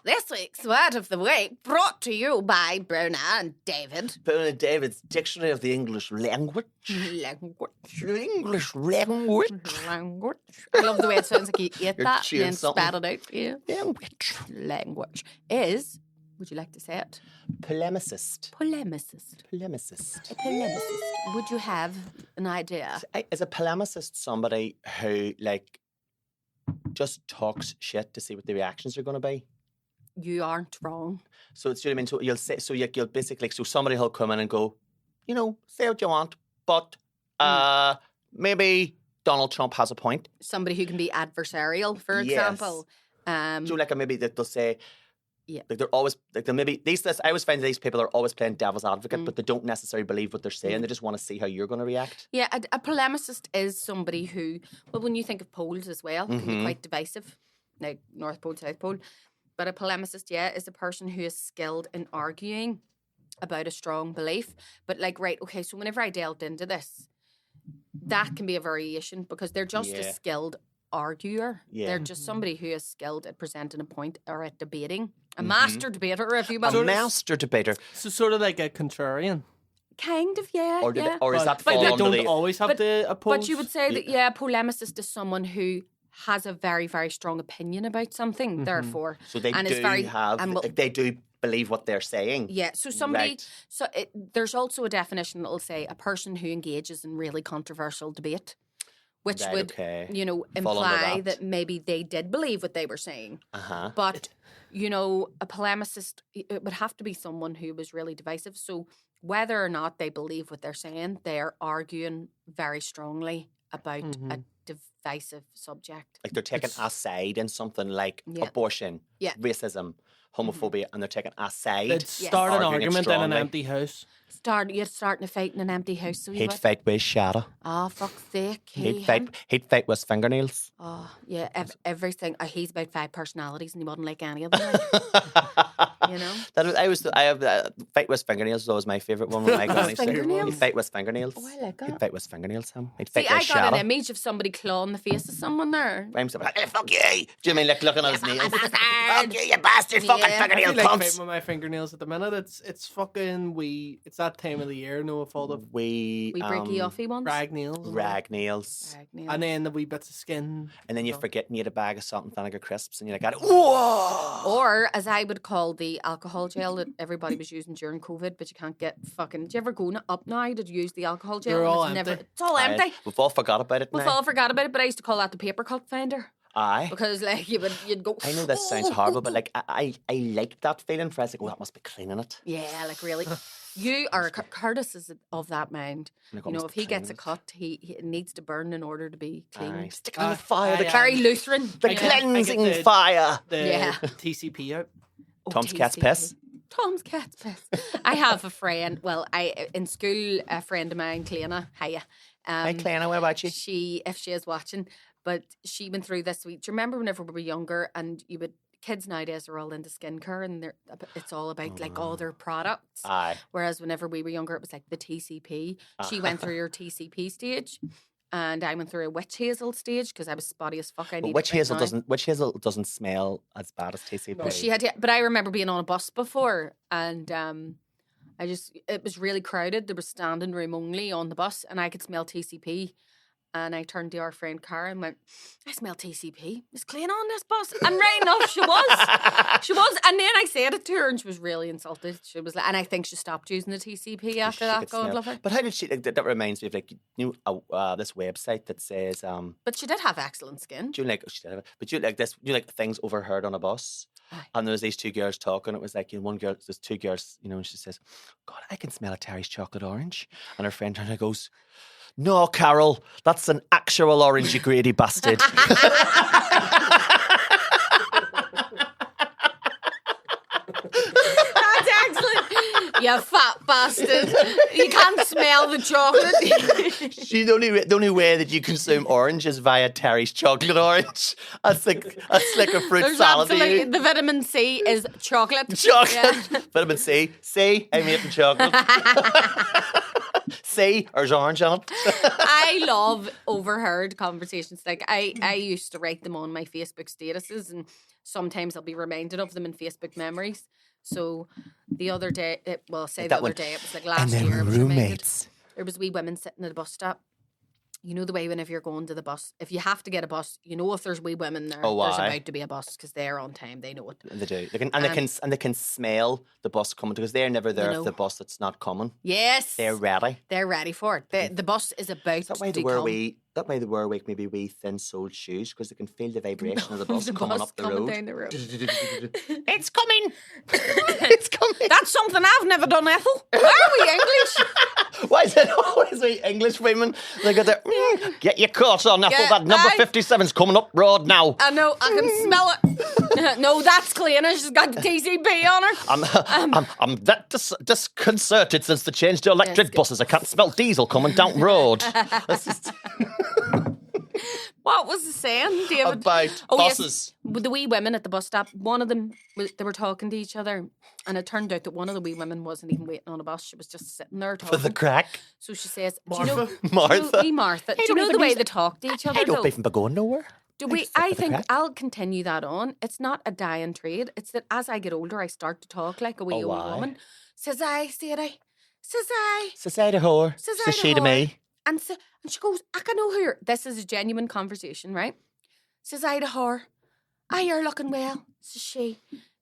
S1: This week's word of the week brought to you by Bronagh and David.
S2: Bronagh and David's Dictionary of the English Language. English language.
S1: I love the way it sounds like you ate
S2: You're
S1: that
S2: chewing
S1: and
S2: something.
S1: spat it out. Yeah. Language is. Would you like to say it?
S2: Polemicist.
S1: Polemicist.
S2: Polemicist.
S1: A polemicist. Would you have an idea?
S2: Is a polemicist somebody who like just talks shit to see what the reactions are going to be?
S1: You aren't wrong.
S2: So it's, you know what I mean? So you'll say, you'll basically, so somebody will come in and go, you know, say what you want, but maybe Donald Trump has a point.
S1: Somebody who can be adversarial, for
S2: Yes.
S1: example.
S2: So like maybe they'll say,
S1: Yeah.
S2: like they're always like they'll maybe I always find these people are always playing devil's advocate, but they don't necessarily believe what they're saying. They just want to see how you're going to react.
S1: Yeah, a polemicist is somebody who, well, when you think of poles as well, can be quite divisive, like North Pole, South Pole. But a polemicist, yeah, is a person who is skilled in arguing about a strong belief. But like, right, okay, so whenever I delved into this, that can be a variation because they're just a skilled arguer.
S2: Yeah.
S1: They're just somebody who is skilled at presenting a point or at debating. A master debater, if you will.
S2: A master debater.
S4: So sort of like a contrarian.
S1: Kind of, yeah.
S2: Or,
S1: yeah.
S2: or is that
S4: But
S2: fall
S4: they
S2: under
S4: don't
S2: the...
S4: always have to oppose.
S1: But you would say that, yeah, a polemicist is someone who has a very, very strong opinion about something, therefore.
S2: So they
S1: and
S2: do
S1: is very,
S2: have...
S1: and will-
S2: they do believe what they're saying.
S1: Yeah, so somebody,
S2: Right.
S1: there's also a definition that will say a person who engages in really controversial debate, which
S2: Right,
S1: would,
S2: okay.
S1: you know,
S2: Fall under
S1: imply
S2: that.
S1: that maybe they did believe what they were saying.
S2: Uh-huh.
S1: But, you know, a polemicist, it would have to be someone who was really divisive. So whether or not they believe what they're saying, they're arguing very strongly about a divisive subject.
S2: Like they're taking a side in something like
S1: Yeah.
S2: abortion,
S1: Yeah.
S2: racism, homophobia, and they're taking a side.
S4: They'd start an
S2: Arguing it
S4: argument in an
S2: strongly.
S4: empty house.
S1: You're starting a fight in an empty house. So you
S2: He'd
S1: would.
S2: fight with shadow.
S1: Oh, fuck's sake.
S2: He'd fight with fingernails.
S1: Oh, yeah, everything. He's about 5 personalities and he wouldn't like any of them. You know?
S2: I have fight with fingernails. That was my favourite one. When my granny said,
S1: fingernails?
S2: he'd fight with fingernails.
S1: Oh, I like
S2: He'd
S1: that.
S2: fight with fingernails. He'd
S1: See,
S2: fight
S1: I
S2: with
S1: got
S2: shadow.
S1: an image of somebody clawing the face of someone there.
S2: I'm so like, hey, fuck you. Do you mean like looking at his nails?
S1: bastard.
S2: Fuck you, you bastard, fucking
S1: Yeah.
S4: I
S2: fingernail
S4: feel like
S2: cunts.
S4: fighting with my fingernails at the minute. It's fucking it's that time of the year. No, with all the
S2: We
S1: breaky offy ones.
S4: rag nails. and all.
S2: rag nails.
S1: Rag nails.
S4: And then the wee bits of skin.
S2: And then you forget and you had a bag of salt and vinegar crisps and you're like, whoa!
S1: Or, as I would call the alcohol gel that everybody was using during COVID, but you can't get fucking... Do you ever go up now to use the alcohol gel?
S4: They're all
S1: And
S4: empty.
S1: it's all empty.
S2: We've all forgot about it
S1: We've
S2: now.
S1: all forgot about it, but I used to call that the paper cup finder.
S2: Aye.
S1: Because, like, you'd go...
S2: I know this sounds horrible, but like I like that feeling for us. Like, oh, that must be cleaning it.
S1: Yeah, like, really. You are... Curtis is of that mind.
S2: Like,
S1: You know,
S2: almost
S1: if he gets
S2: cleaning
S1: a
S2: it.
S1: cut, he it needs to burn in order to be clean.
S2: Aye. Stick it on the fire. The,
S1: Very Lutheran.
S2: the
S1: you know.
S2: cleansing
S4: I get the-
S2: fire.
S4: The
S1: Yeah.
S4: TCP out.
S1: Oh,
S2: Tom's cat's
S1: TCP.
S2: piss.
S1: Tom's cat's piss. I have a friend. Well, in school, a friend of mine, Cleana. Hiya.
S2: Hey, Clena, what about you?
S1: She, if she is watching, but she went through this week. Do you remember whenever we were younger and kids nowadays are all into skincare and it's all about like all their products.
S2: Aye.
S1: Whereas whenever we were younger, it was like the TCP. She went through her TCP stage. And I went through a witch hazel stage because I was spotty as fuck.
S2: But witch hazel doesn't smell as bad as TCP.
S1: Well, but I remember being on a bus before, and it was really crowded. There was standing room only on the bus, and I could smell TCP, And I turned to our friend Cara and went, I smell TCP. Is Clayton on this bus? And right enough, she was. She was. And then I said it to her and she was really insulted. She was like, and I think she stopped using the TCP after that. God love her.
S2: But how did she, like, that reminds me of, like, this website that says...
S1: But she did have excellent skin.
S2: Do you like, she did have it, but do you like this, you like things overheard on a bus?
S1: Aye.
S2: And there was these two girls talking. It was like, one girl, there's two girls, and she says, God, I can smell a Terry's chocolate orange. And her friend turns and goes, no, Carol, that's an actual orange, you greedy bastard.
S1: That's excellent. You fat bastard. You can't smell the chocolate.
S2: The only way that you consume orange is via Terry's chocolate orange. That's like a fruit
S1: There's
S2: salad.
S1: absolutely, the vitamin C is chocolate.
S2: Chocolate.
S1: Yeah.
S2: Vitamin C. C, I'm eating chocolate. C, there's orange on it.
S1: I love overheard conversations. Like I used to write them on my Facebook statuses, and sometimes I'll be reminded of them in Facebook memories. So the other day, it was like last year. I was reminded. There was wee women sitting at a bus stop. You know the way whenever you're going to the bus, if you have to get a bus, you know if there's wee women there, there's about to be a bus because they're on time. They know it.
S2: They do. They can smell the bus coming because they're never there if the bus that's not coming.
S1: Yes,
S2: they're ready.
S1: They're ready for it. The bus is about to come.
S2: That way they wear maybe wee thin-soled shoes because they can feel the vibration of the bus coming up the road.
S1: Down the road.
S2: It's coming. It's coming.
S1: That's something I've never done, Ethel. Why are we English?
S2: Why is it always we English women? They got their get your coat on, Ethel. That number 57's coming up road now.
S1: I know. I can smell it. No, that's Cleana. She's got the TCP on her.
S2: I'm that disconcerted since they changed to electric buses. I can't smell diesel coming down the road. That's just...
S1: What was the saying, David?
S2: About buses.
S1: Yes, with the wee women at the bus stop, one of them, they were talking to each other, and it turned out that one of the wee women wasn't even waiting on a bus. She was just sitting there talking.
S2: For the crack?
S1: So she says,
S2: Martha.
S1: Martha. Do you know the way they talk to each other?
S2: I don't even be going nowhere.
S1: I think I'll continue that on. It's not a dying trade. It's that as I get older, I start to talk like a wee old woman. Says I, said I. Says I.
S2: Says I to her. Says she to me.
S1: And she goes, I can know who you're. This is a genuine conversation, right? Says I to her, aye, you're looking well. Says she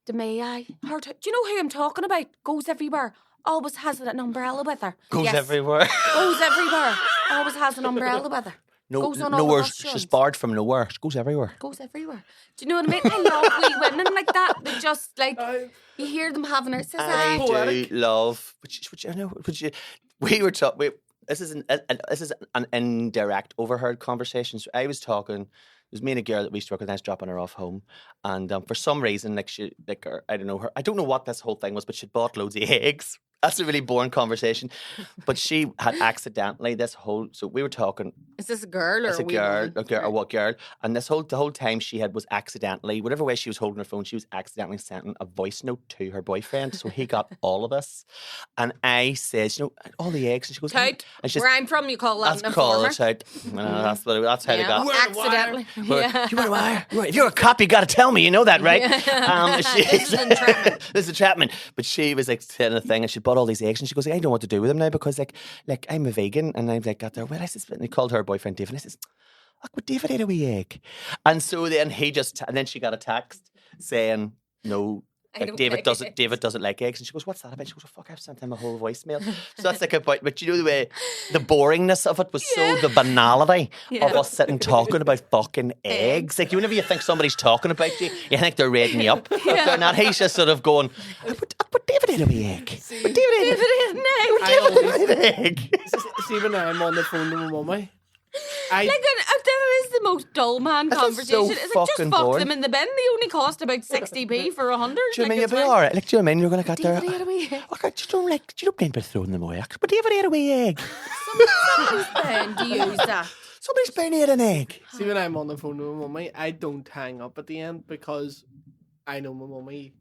S1: to me, aye. Her do you know who I'm talking about? Goes everywhere. Always has an umbrella with her.
S2: Goes everywhere.
S1: Goes everywhere. Always has an umbrella with her. Goes on
S2: nowhere.
S1: All the
S2: She's barred from nowhere. She goes everywhere.
S1: Goes everywhere. Do you know what I mean? I love wee women like that. They just like you hear them having her. Says
S2: I do love. We were talking. This is an indirect overheard conversation. So I was talking. It was me and a girl that we used to work with. I was dropping her off home, and for some reason, I don't know what this whole thing was, but she'd bought loads of eggs. That's a really boring conversation, but she had accidentally so we were talking.
S1: Is this a girl or
S2: a girl? And the whole time she was accidentally, whatever way she was holding her phone, she was accidentally sending a voice note to her boyfriend. So he got all of this, and I said, all the eggs, and she goes,
S1: "Tight." Where I'm from, you call that an informer.
S2: That's how they got
S1: accidentally.
S2: You want a wire? If you're a cop, you got to tell me. You know that, right?
S1: This is entrapment.
S2: This is entrapment. But she was like saying a thing, and she bought all these eggs, and she goes, I don't know what to do with them now because like I'm a vegan, and I'm like got there. Well, I said, and he called her boyfriend David. And I says, but David ate a wee egg, and so then and then she got a text saying no. Like David doesn't like eggs, and she goes, "What's that about?" She goes, "Oh, fuck, I've sent him a whole voicemail." So that's like about, but you know the way, the boringness of it was the banality of us sitting talking about fucking eggs. Like whenever you think somebody's talking about you, you think they're raiding you up. But they're not. He's just sort of going, "But David ate a wee egg. But David ate an egg."
S4: See, when I'm on the phone to my mummy.
S1: That is the most dull man conversation. It's like, just fuck them in the bin. They only cost about 60p for 100.
S2: Do you mean you'll be alright? Like, do you mean you're going to get there? David ate a wee egg. Okay, do you don't mean by throwing them away? But David ate a wee egg.
S1: Somebody's bound to use that.
S2: Somebody's bound to eat an egg.
S4: See, when I'm on the phone to my mummy, I don't hang up at the end because I know my mummy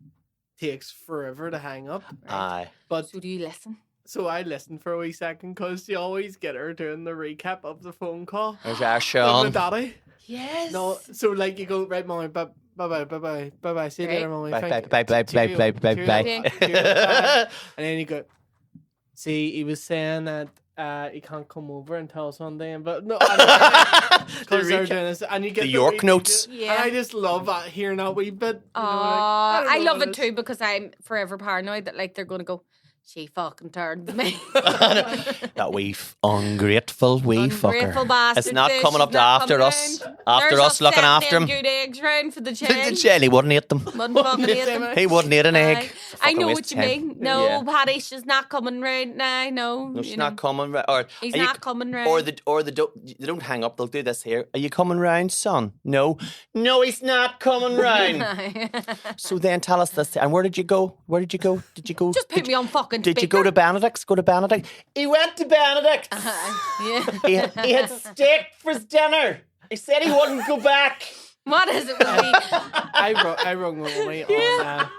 S4: takes forever to hang up.
S2: Aye.
S4: But
S1: so do you listen?
S4: So I listened for a wee second because you always get her doing the recap of the phone call.
S2: There's our Sean.
S4: Daddy.
S1: Yes.
S4: No, so like you go, right, mommy, bye bye. See you later, mommy.
S2: Bye.
S4: And then you go, see, he was saying that you can't come over until Sunday. But no, because they're doing this, and you get
S2: the York notes.
S4: Yeah. And I just love hearing that wee bit.
S1: I love it too because I'm forever paranoid that like they're going to go, she fucking turned me.
S2: That wee ungrateful wee fucker.
S1: Bastard.
S2: It's not coming up to after us. After us looking after him.
S1: Good eggs round for the chain.
S2: The chain, he wouldn't eat them.
S1: Wouldn't fucking eat them.
S2: He wouldn't eat an egg.
S1: I know what you mean. No, Paddy, she's not coming round now. No,
S2: she's not coming round. Or
S1: he's not coming round.
S2: Or they don't hang up. They'll do this here. Are you coming round, son? No, he's not coming round. So then tell us this. And where did you go? Did you go?
S1: Just put me on fucking.
S2: Did you go to Benedict's? Go to Benedict. He went to Benedict's.
S1: Yeah.
S2: He had steak for his dinner. He said he wouldn't go back.
S1: What is it with me?
S4: I rung my mummy on.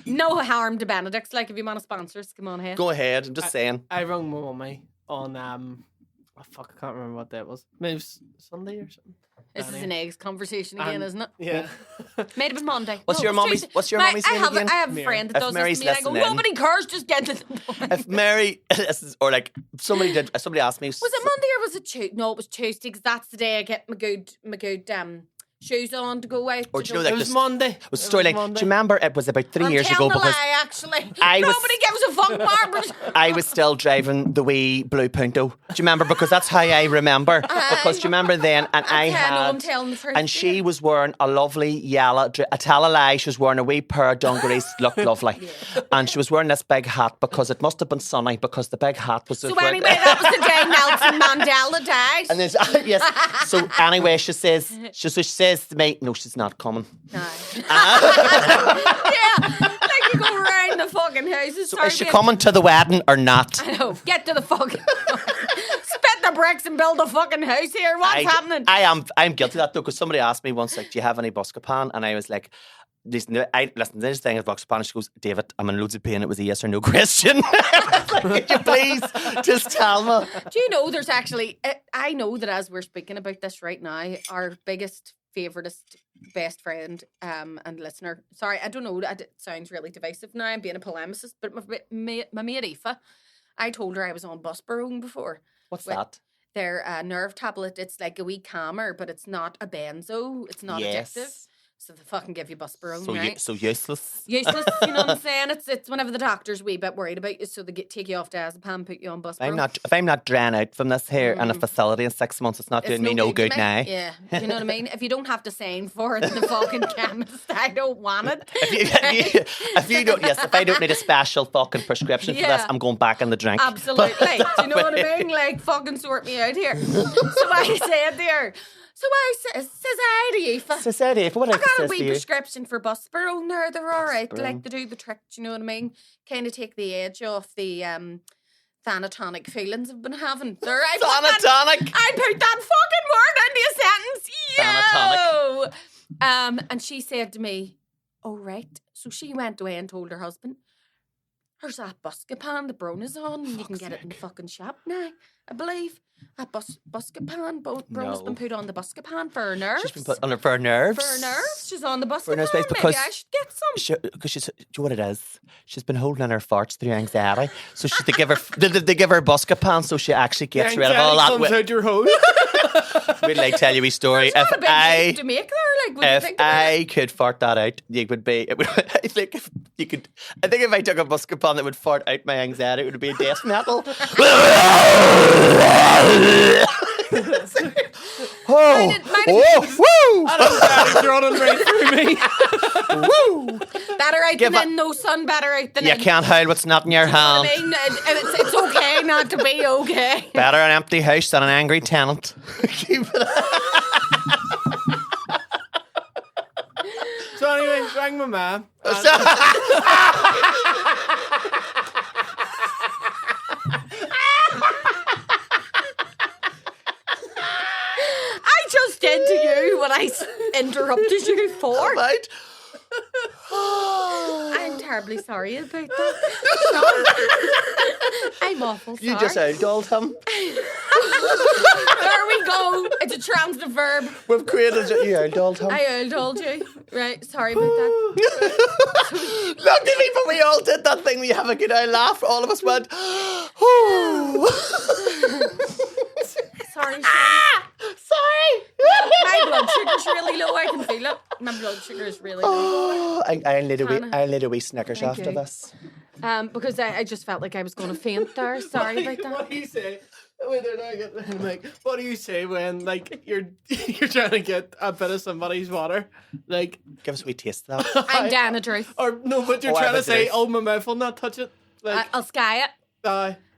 S1: No harm to Benedict's. Like if you want to sponsor us, come on ahead.
S2: Go ahead. I'm just saying.
S4: I rung my mummy on I can't remember what day it was. Maybe it was Sunday or something.
S1: This is an eggs conversation again, isn't it?
S4: Yeah.
S1: Might have been Monday.
S2: What's your mommy's name again?
S1: I have a friend that does
S2: Mary's
S1: this to me and I go, nobody cares, just get to the point.
S2: If Mary, or like somebody asked me.
S1: Was it Monday or was it Tuesday? No, it was Tuesday because that's the day I get my good shoes on to go out.
S2: Or do you know that
S4: it was Monday.
S2: It was a story like, do you remember it was about 3 years ago? Because
S1: lie, actually. Nobody gives a fuck, Barbara.
S2: I was still driving the wee blue Punto. Do you remember? Because that's how I remember. Because do you remember then? And
S1: I'm telling the truth.
S2: And she was wearing a lovely yellow, I tell a lie, she was wearing a wee pair of dungarees, looked lovely. Yeah. And she was wearing this big hat because it must have been sunny because the big hat was...
S1: So anyway, that was the day Nelson Mandela died.
S2: And then, yes. So anyway, she says to me, no, she's not coming.
S1: No. Yeah, like you go around the fucking house.
S2: So is she coming to the wedding or not?
S1: I know. Get to the fucking... Spit the bricks and build a fucking house here. What's happening?
S2: I'm guilty of that though, because somebody asked me once, like, do you have any Buscapan? And I was like... Listen, this thing is Buscapan. And she goes, David, I'm in loads of pain. It was a yes or no question. Like, could you please just tell me?
S1: Do you know there's actually... I know that as we're speaking about this right now, our biggest... favouriteest best friend and listener. Sorry, I don't know. It sounds really divisive now. I'm being a polemicist, but my mate Aoife, I told her I was on Busbarone before.
S2: What's that?
S1: They're a nerve tablet. It's like a wee calmer, but it's not a benzo. It's not addictive. So they fucking give you Busbarone, right?
S2: So useless.
S1: Useless, you know what I'm saying? It's whenever the doctor's a wee bit worried about you, so they take you off diazepam, put you on Busbarone.
S2: If I'm not drawn out from this here in a facility in 6 months, it's not doing me no good now.
S1: Yeah, you know what I mean? If you don't have to sign for it in the fucking chemist, I don't want it.
S2: If I don't need a special fucking prescription for this, I'm going back in the drink.
S1: Absolutely. Do you know what I mean? Like, fucking sort me out here. So I said there. So I says I to Aoife.
S2: What I
S1: got a wee prescription for Busbarone there. They're all right. Like, they do the trick, do you know what I mean? Kind of take the edge off the thanatonic feelings I've been having.
S2: Thanatonic?
S1: I put that fucking word into a sentence. Thanatonic. And she said to me, oh, right. So she went away and told her husband, there's that Buscapan the Bronagh on, and you can get it in the fucking shop now, I believe. That Buscapan, Bronah's been put on the Buscapan for her nerves.
S2: She's been put on her for her nerves.
S1: For her nerves, she's on the Buscapan.
S2: For her nerves, because
S1: maybe I should get some.
S2: Because do you know what it is? She's been holding in her farts through anxiety, so they give her Buscapan, so she actually gets rid of all that.
S4: Comes out your hose.
S2: We'd like tell you a story.
S1: If
S2: I could fart that out, it would be. I think if I took a Buscapan that would fart out my anxiety, it would be a death metal.
S1: Woo!
S4: That's running right through me.
S1: Woo! Better out than in, no son. Better out than in.
S2: You can't hide what's not in your hand.
S1: I mean, it's okay not to be okay.
S2: Better an empty house than an angry tenant.
S4: So anyway, rang my mum.
S1: I just did to you what I interrupted you for.
S2: Right.
S1: I'm terribly sorry about that. I'm awful sorry.
S2: You just outdolled him.
S1: There we go. It's a transitive verb.
S2: We've created you outdolled him.
S1: I outdolled you. Right, sorry about that.
S2: Look, but we all did that thing where you have a good old laugh. All of us went, "Ooh."
S1: Sorry, Shea.
S2: Sorry.
S1: My blood sugar's really low. I can feel it. My blood sugar is really low.
S2: I'll need a wee Snickers
S1: Thank
S2: after
S1: you.
S2: this.
S1: Because I just felt like I was going to faint there. Sorry about that.
S4: What do you say? Wait, like, what do you say when like you're trying to get a bit of somebody's water? Like,
S2: Give us a wee taste of that.
S1: I'm down a truth.
S4: or no, but you're
S2: Oh, I
S4: trying to
S2: have a
S4: say,
S2: drink.
S4: "Oh, my mouth will not touch it." Like,
S1: I'll sky it.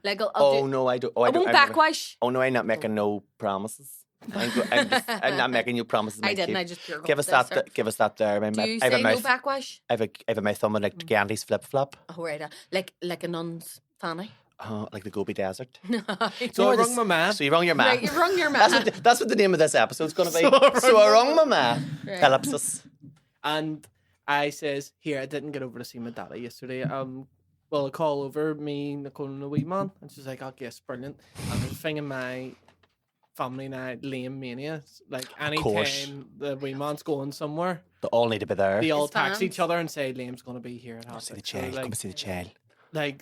S1: Like I'll
S2: Oh
S1: do.
S2: no, I don't.
S1: I won't backwash.
S2: Oh no, I'm not making no promises. I'm not making you promises.
S1: I
S2: mate,
S1: didn't.
S2: keep-
S1: I just pure
S2: Give us
S1: this, sir.
S2: that. Give us that there.
S1: Do you
S2: I have
S1: say
S2: a
S1: no
S2: mouth.
S1: backwash?
S2: I have a mouth on like Gandhi's flip flop.
S1: Oh, right. Like a nun's fanny.
S2: Like the Gobi Desert.
S4: so I
S2: this-
S4: rung my man.
S2: So you rung your man.
S1: Right, you rung your man.
S2: That's what the name of this episode's going to be.
S4: So
S2: I rung my man.
S1: Right.
S2: Ellipsis.
S4: And I says, "Here, I didn't get over to see my daddy yesterday. Well, a call over me, Nicole, and the wee man." And she's like, "Oh, yes, brilliant." And there's a thing in my family now, lame mania. It's like
S2: course.
S4: anytime the wee man's going somewhere,
S2: They all need to be there.
S4: they all
S1: His
S4: text
S1: fans.
S4: each other and say, "Liam's going to be here at
S2: Come
S4: half
S2: see the
S4: six." So,
S2: child. Come
S4: like,
S2: see the child.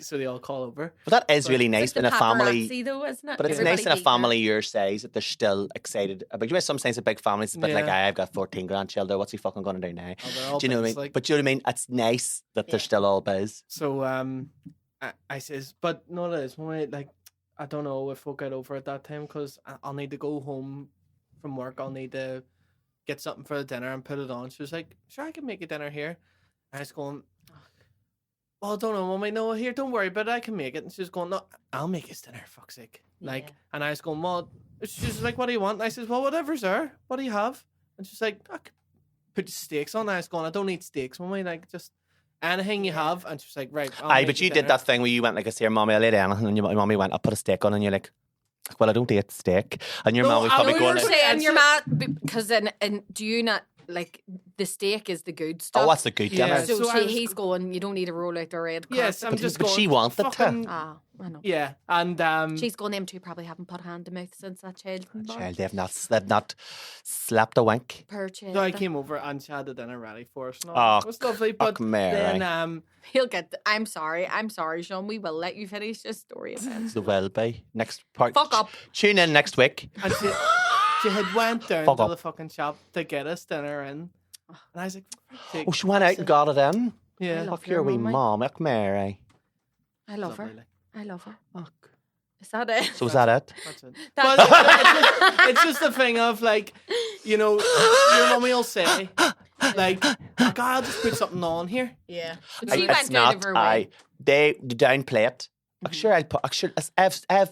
S4: so they all call over.
S2: But that is really
S1: It's
S2: nice
S1: like
S2: in
S1: the
S2: a family.
S1: paparazzi, though, isn't it?
S2: But it's
S1: Everybody
S2: nice in a
S1: being there.
S2: family your size that they're still excited. But you know, sometimes a big family is a bit like,
S4: Yeah.
S2: I've got 14 grandchildren. What's he fucking going to do now?
S4: Oh, they're all
S2: Do you know what I
S4: biz,
S2: mean?
S4: like.
S2: But do you know what I mean? It's nice that they're
S1: Yeah.
S2: still all biz.
S4: So I says, but no, it is. Like, I don't know if we'll get over at that time because I'll need to go home from work. I'll need to get something for the dinner and put it on. She was like, "Sure, I can make you dinner here." And I was going, "Well, I don't know, Mummy. No, here, don't worry, but I can make it." And she was going, "No, I'll make his dinner, fuck's sake." Like,
S1: Yeah.
S4: and I was going, "Well," she's like, "What do you want?" And I says, "Well, whatever's there. What do you have?" And she's like, "I could put steaks on." And I was going, "I don't need steaks, Mummy. Like, just anything you have." And she's like, "Right." I'll
S2: Aye,
S4: make
S2: but you did
S4: dinner."
S2: that thing where you went like, "I say, Mommy, I'll lay down," and then your mommy went, "I'll put a steak on," and you're like, "Well, I don't eat steak," and your
S4: No,
S2: mom was
S4: I
S2: probably
S4: know
S2: going,
S4: you're
S2: like,
S4: saying-
S1: And your man, because and do you not like the steak is the good stuff?
S2: "Oh, that's the good
S4: Yeah.
S2: dinner."
S1: So,
S4: So I was-
S1: he's going. You don't need to roll out the red carpet.
S4: Yes, I'm
S2: But-
S4: just
S2: but
S4: going.
S2: she wanted to.
S4: fucking-
S1: Ah, I know.
S4: Yeah, and
S1: She's going. Them two probably haven't put hand to mouth since that child. was born.
S2: Child, they've not slapped a wink.
S1: Per child.
S4: so I came over and she had the dinner ready for us. And all.
S2: Oh,
S4: It was lovely, but
S2: Mary.
S4: then
S1: He'll get. I'm sorry, Sean. We will let you finish this story. Then.
S2: There will be next part.
S1: Fuck up.
S2: Tune in next week.
S4: and she had went down
S2: Fuck
S4: to
S2: up.
S4: the fucking shop to get us dinner in, and I was like, "For fuck's sake."
S2: Oh, she went out and got it in.
S4: Yeah,
S1: I love
S2: Fuck your wee
S1: mummy.
S2: mom, look, Mary.
S1: I love her.
S4: lovely, like,
S1: I love her.
S2: Fuck.
S1: Is that it?
S2: So is that it?
S4: that's it.
S1: That's
S4: But it's just a thing of like, you know, your mummy will say, like, "God, I'll just put something on here."
S1: yeah.
S2: I-
S1: But she
S2: it's
S1: went out of her way.
S2: They downplay it. Sure, I'll put.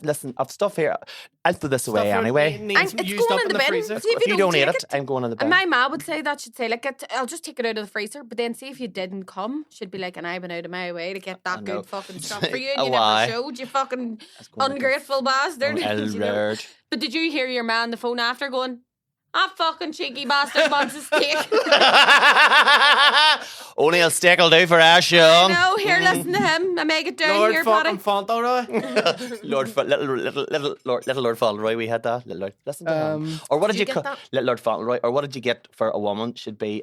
S2: Listen, I've stuff here. I'll throw this away
S4: Stuff
S2: anyway.
S4: needs
S1: And it's
S4: used
S1: going
S4: up
S1: in the bin.
S4: freezer.
S1: See if
S2: If you don't eat
S1: take
S2: it, I'm going in the bin.
S1: And my ma would say that. She'd say, like, I'll just take it out of the freezer. But then, see if you didn't come, she'd be like, and I went out of my way to get that
S2: know.
S1: good fucking stuff for you. And
S2: Oh,
S1: you never
S2: why?
S1: showed, you fucking
S2: That's going in the bin.
S1: ungrateful bastard.
S2: Oh,
S1: You know?
S2: Lord.
S1: But did you hear your man on the phone after going, fucking cheeky bastard wants a steak?
S2: Only a steak will do for us, Sean.
S1: No, here, listen to him. I make it down
S4: Lord
S1: here,
S4: fucking
S1: buddy.
S4: Fauntleroy.
S2: Little Lord Fauntleroy, we had that. Little Lord, listen to him. Or what did
S1: Did
S2: you
S1: you
S2: call
S1: get that?
S2: Little Lord Fauntleroy? Or what did you get for a woman? Should be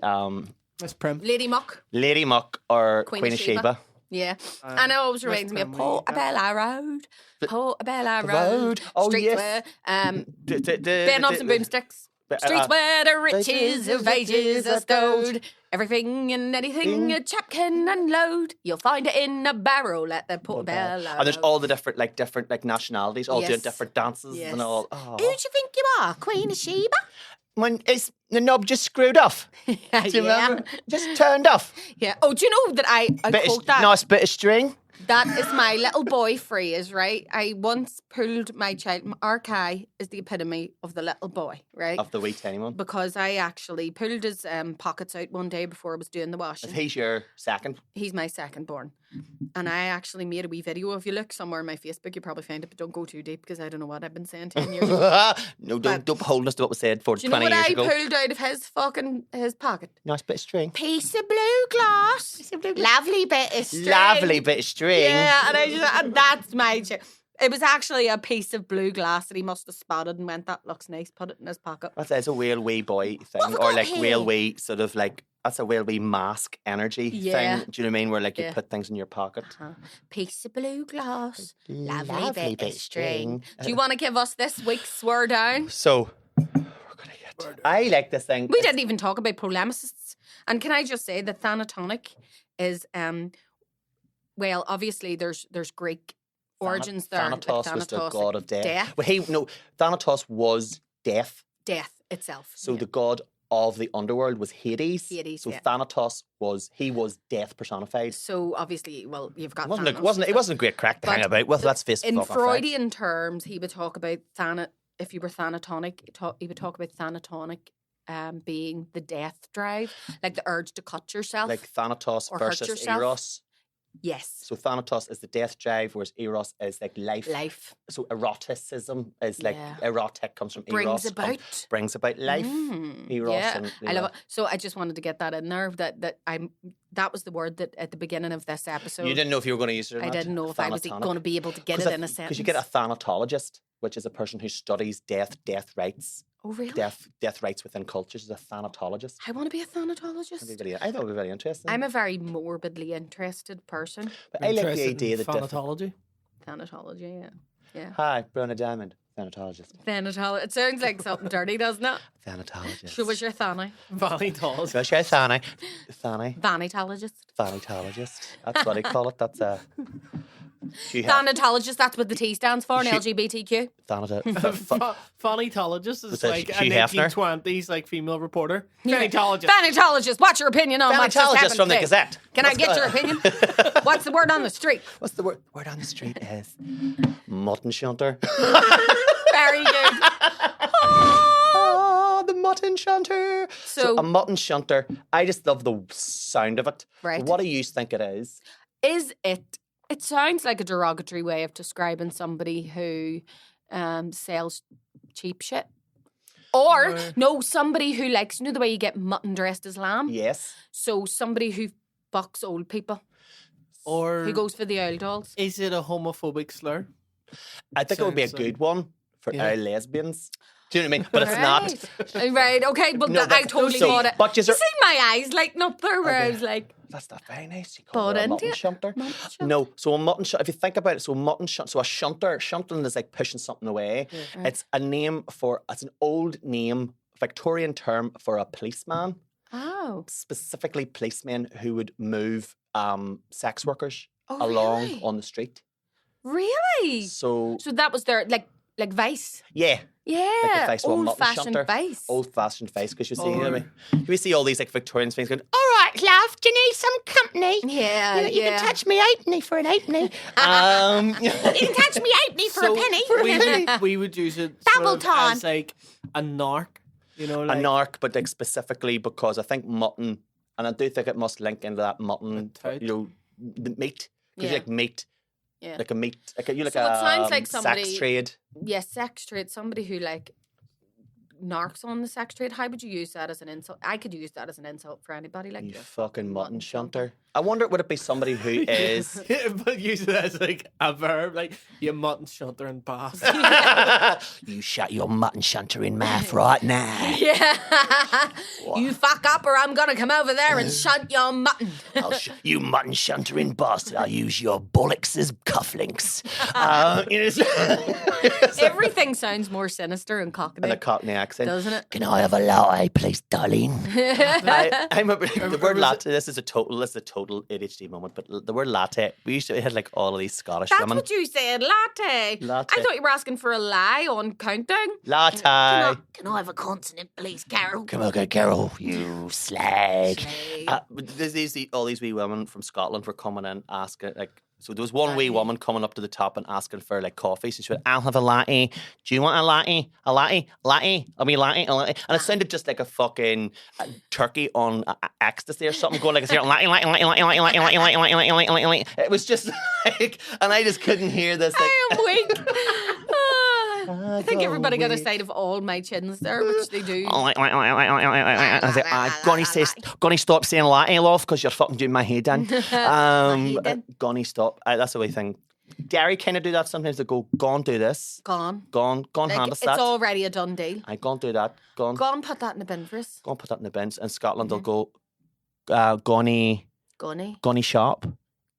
S4: Miss Prim.
S1: Lady Muck.
S2: Lady Muck or
S1: Queen
S2: Queen
S1: of
S2: of
S1: Sheba.
S2: Sheba.
S1: Yeah. And it always
S4: Miss
S1: reminds me of
S4: Prim,
S1: Portobello Road. Portobello
S2: The
S1: Road.
S2: road. Oh,
S1: Streets
S2: yes.
S1: where, bed knobs and boomsticks. Streets where the riches of ages are stowed. Everything and anything a chap can unload. You'll find it in a barrel at the Portobello.
S2: And there's all the different nationalities, all doing
S1: Yes.
S2: different dances
S1: Yes.
S2: and all.
S1: Who do you think you are, Queen of Sheba?
S2: When is the knob just screwed off? Do you remember? Just turned off.
S1: Yeah. Oh, do you know that I quote that?
S2: Nice bit of string.
S1: That is my little boy phrase, right? I once pulled my child. Arkai is the epitome of the little boy, right?
S2: Of the wee tiny one.
S1: Because I actually pulled his pockets out one day before I was doing the washing.
S2: If he's your second.
S1: He's my second born. And I actually made a wee video. If you look somewhere on my Facebook, you probably find it, but don't go too deep because I don't know what I've been saying 10 years ago.
S2: No, don't hold us to what was said for
S1: Do you know
S2: 20
S1: what
S2: years
S1: I
S2: ago.
S1: pulled out of his pocket?
S2: Nice bit of string.
S1: Piece of blue glass. Lovely bit of string.
S2: Lovely bit of string.
S1: Yeah, and that's my shit. It was actually a piece of blue glass that he must have spotted and went, that looks nice, put it in his pocket.
S2: That's a real wee boy thing.
S1: have we
S2: Or
S1: got
S2: like
S1: here?
S2: real wee sort of like, that's a real wee mask energy
S1: Yeah.
S2: thing. Do you know what I mean? Where like you
S1: Yeah.
S2: put things in your pocket.
S1: Piece of blue glass. Lovely,
S2: Lovely
S1: bit of string. Do you want to give us this week's swear down?
S2: So, we're going to get... I like this thing.
S1: We didn't even talk about polemicists. And can I just say that Thanatonic is, well, obviously there's Greek origins there.
S2: Thanatos was the god of death.
S1: Death.
S2: Thanatos was death.
S1: Death itself.
S2: So
S1: yeah.
S2: the god of the underworld was Hades.
S1: Hades,
S2: So
S1: yeah.
S2: Thanatos was death personified.
S1: So obviously, well, you've got
S2: It
S1: Thanos.
S2: wasn't a great crack to
S1: But
S2: hang about with. Let's face it.
S1: In
S2: fucking facts.
S1: Freudian terms, he would talk about if you were Thanatonic, he would talk about Thanatonic being the death drive, like the urge to cut yourself.
S2: Like Thanatos
S1: Or hurt
S2: versus
S1: yourself.
S2: Eros.
S1: yes.
S2: So Thanatos is the death drive, whereas Eros is like life.
S1: Life
S2: So eroticism is like
S1: Yeah.
S2: erotic comes from
S1: brings
S2: Eros.
S1: about.
S2: Brings about life.
S1: Mm,
S2: Eros
S1: yeah,
S2: and
S1: I love it. So I just wanted to get that in there. That was the word that at the beginning of this episode.
S2: You didn't know if you were going to use it or
S1: I
S2: not?
S1: didn't know if I was
S2: Thanatonic.
S1: going to be able to get it in a sentence.
S2: Because you get a thanatologist, which is a person who studies death rights.
S1: Oh really?
S2: Death rights within cultures is a thanatologist.
S1: I want to be a thanatologist.
S2: I thought it would be very interesting.
S1: I'm a very morbidly interested person.
S2: But I like the
S4: Interested
S2: idea
S4: in
S2: that
S4: phanatology.
S1: Thanatology, yeah.
S2: Hi, Bronagh Diamond, thanatologist.
S1: Thanatology. It sounds like something dirty, doesn't it?
S2: Thanatologist.
S1: Who was your thani?
S4: Vanitologist.
S2: Go show Thani.
S1: Vanitologist.
S2: Thanatologist. That's what I call it. That's a...
S1: Thanatologist, that's what the T stands for in
S2: She-
S1: LGBTQ.
S4: Vanitologist is
S2: Was that
S4: like a
S2: Hugh Hefner?
S4: 1920s like female reporter.
S1: Yeah.
S4: Vanitologist.
S1: Vanitologist, what's your opinion on what's just
S2: Thanatologist
S1: happened
S2: from the
S1: today?
S2: Gazette.
S1: Can I get your opinion? What's the word on the street?
S2: What's the word? Word on the street is Mutton Shunter.
S1: Very good.
S2: Oh, the Mutton Shunter. So
S1: So-
S2: a Mutton Shunter, I just love the sound of it.
S1: Right.
S2: What do you think it is?
S1: Is it? It sounds like a derogatory way of describing somebody who sells cheap shit. Or, no, somebody who likes, you know the way you get mutton dressed as lamb?
S2: Yes.
S1: So somebody who fucks old people,
S4: Or
S1: who goes for the old dolls.
S4: is it a homophobic slur?
S2: I think it would be a
S4: Sounds like-
S2: good one for
S4: Yeah.
S2: lesbians. Do you know what I mean? But it's not.
S1: Right, okay, but
S2: No,
S1: I
S2: but-
S1: totally
S2: so-
S1: got it.
S2: but
S1: you
S2: you're-
S1: see my eyes lighting up there where I
S2: Okay.
S1: was like,
S2: That's not very nice. You call
S1: Bought
S2: it a
S1: into
S2: mutton
S1: it.
S2: shunter.
S1: Mutton shunter.
S2: No, so a mutton shunter, if you think about it, so a mutton shunter, so a shunting is like pushing something away.
S1: Right.
S2: It's an old name, Victorian term for a policeman,
S1: oh.
S2: specifically policemen who would move sex workers
S1: Oh,
S2: along
S1: really?
S2: on the street.
S1: Really?
S2: So,
S1: So that was their, like Vice.
S2: yeah,
S1: Yeah,
S2: face of a mutton
S1: old-fashioned
S2: shunter.
S1: Vice.
S2: old-fashioned face, because you see,
S4: Or-
S2: we see all these like Victorian things going,
S5: All right, love, do you need some company?
S1: Yeah,
S5: You
S1: yeah.
S5: can touch me halfpenny for an halfpenny.
S1: Oh.
S5: You can touch me halfpenny for a penny.
S4: we would use it
S5: Double
S4: sort of
S5: time.
S4: as like a narc. You know,
S2: a
S4: like
S2: narc, but like specifically because I think mutton, and I do think it must link into that mutton,
S4: Tout.
S2: the meat. Because
S1: Yeah.
S2: you like meat,
S1: Yeah.
S2: like a meat, you like
S1: So it sounds like
S2: sex
S1: somebody-
S2: trade.
S1: Yeah, sex trade. Somebody who like narcs on the sex trade. How would you use that as an insult? I could use that as an insult for anybody. Like
S2: You
S1: this.
S2: fucking mutton shunter. I wonder, would it be somebody who is...
S4: but use it as like a verb, like you mutton shunter and pass.
S2: You shut your mutton shunter in mouth right now.
S1: Yeah. You fuck up or I'm gonna come over there and shunt your mutton.
S2: You mutton shunter in bastard. I'll use your bullocks as cufflinks.
S1: Everything sounds more sinister and cockney,
S2: In a Cockney accent.
S1: doesn't it?
S5: Can I have a latte, please, darling?
S2: The word latte, this is a total ADHD moment, but the word latte, we used to have like all of these Scottish
S1: That's
S2: women.
S1: what you said, latte.
S2: Latte.
S1: I thought you were asking for a lie on counting.
S2: Latte.
S5: Can I have a consonant, please, Carol?
S2: Come on, good Carol, you slag.
S1: Slag.
S2: But all these wee women from Scotland were coming in asking, like, So there was one wee woman coming up to the top and asking for like coffee. So she went, "I'll have a latte. Do you want a latte? A latte? Latte? A wee latte? A latte?" And it sounded just like a fucking turkey on ecstasy or something, going like, "Latte, latte, latte, latte, latte, latte, latte, latte, latte, latte, latte, latte." It was just like, and I just couldn't hear this. Like,
S1: I am weak. I think everybody got a sight of all my chins there, which they do.
S2: I was like, Gonnie, stop saying latte, love, because you're fucking doing my head in. Gonnie, stop. That's the way thing. Gary kind of do that sometimes. They go, "Go and do this.
S1: Gone.
S2: Go and hand us that."
S1: It's already a done deal.
S2: I go and do that. Go and
S1: Put that in the bin for us.
S2: go and put that in the bins. In Scotland, they'll go, Gonnie shop.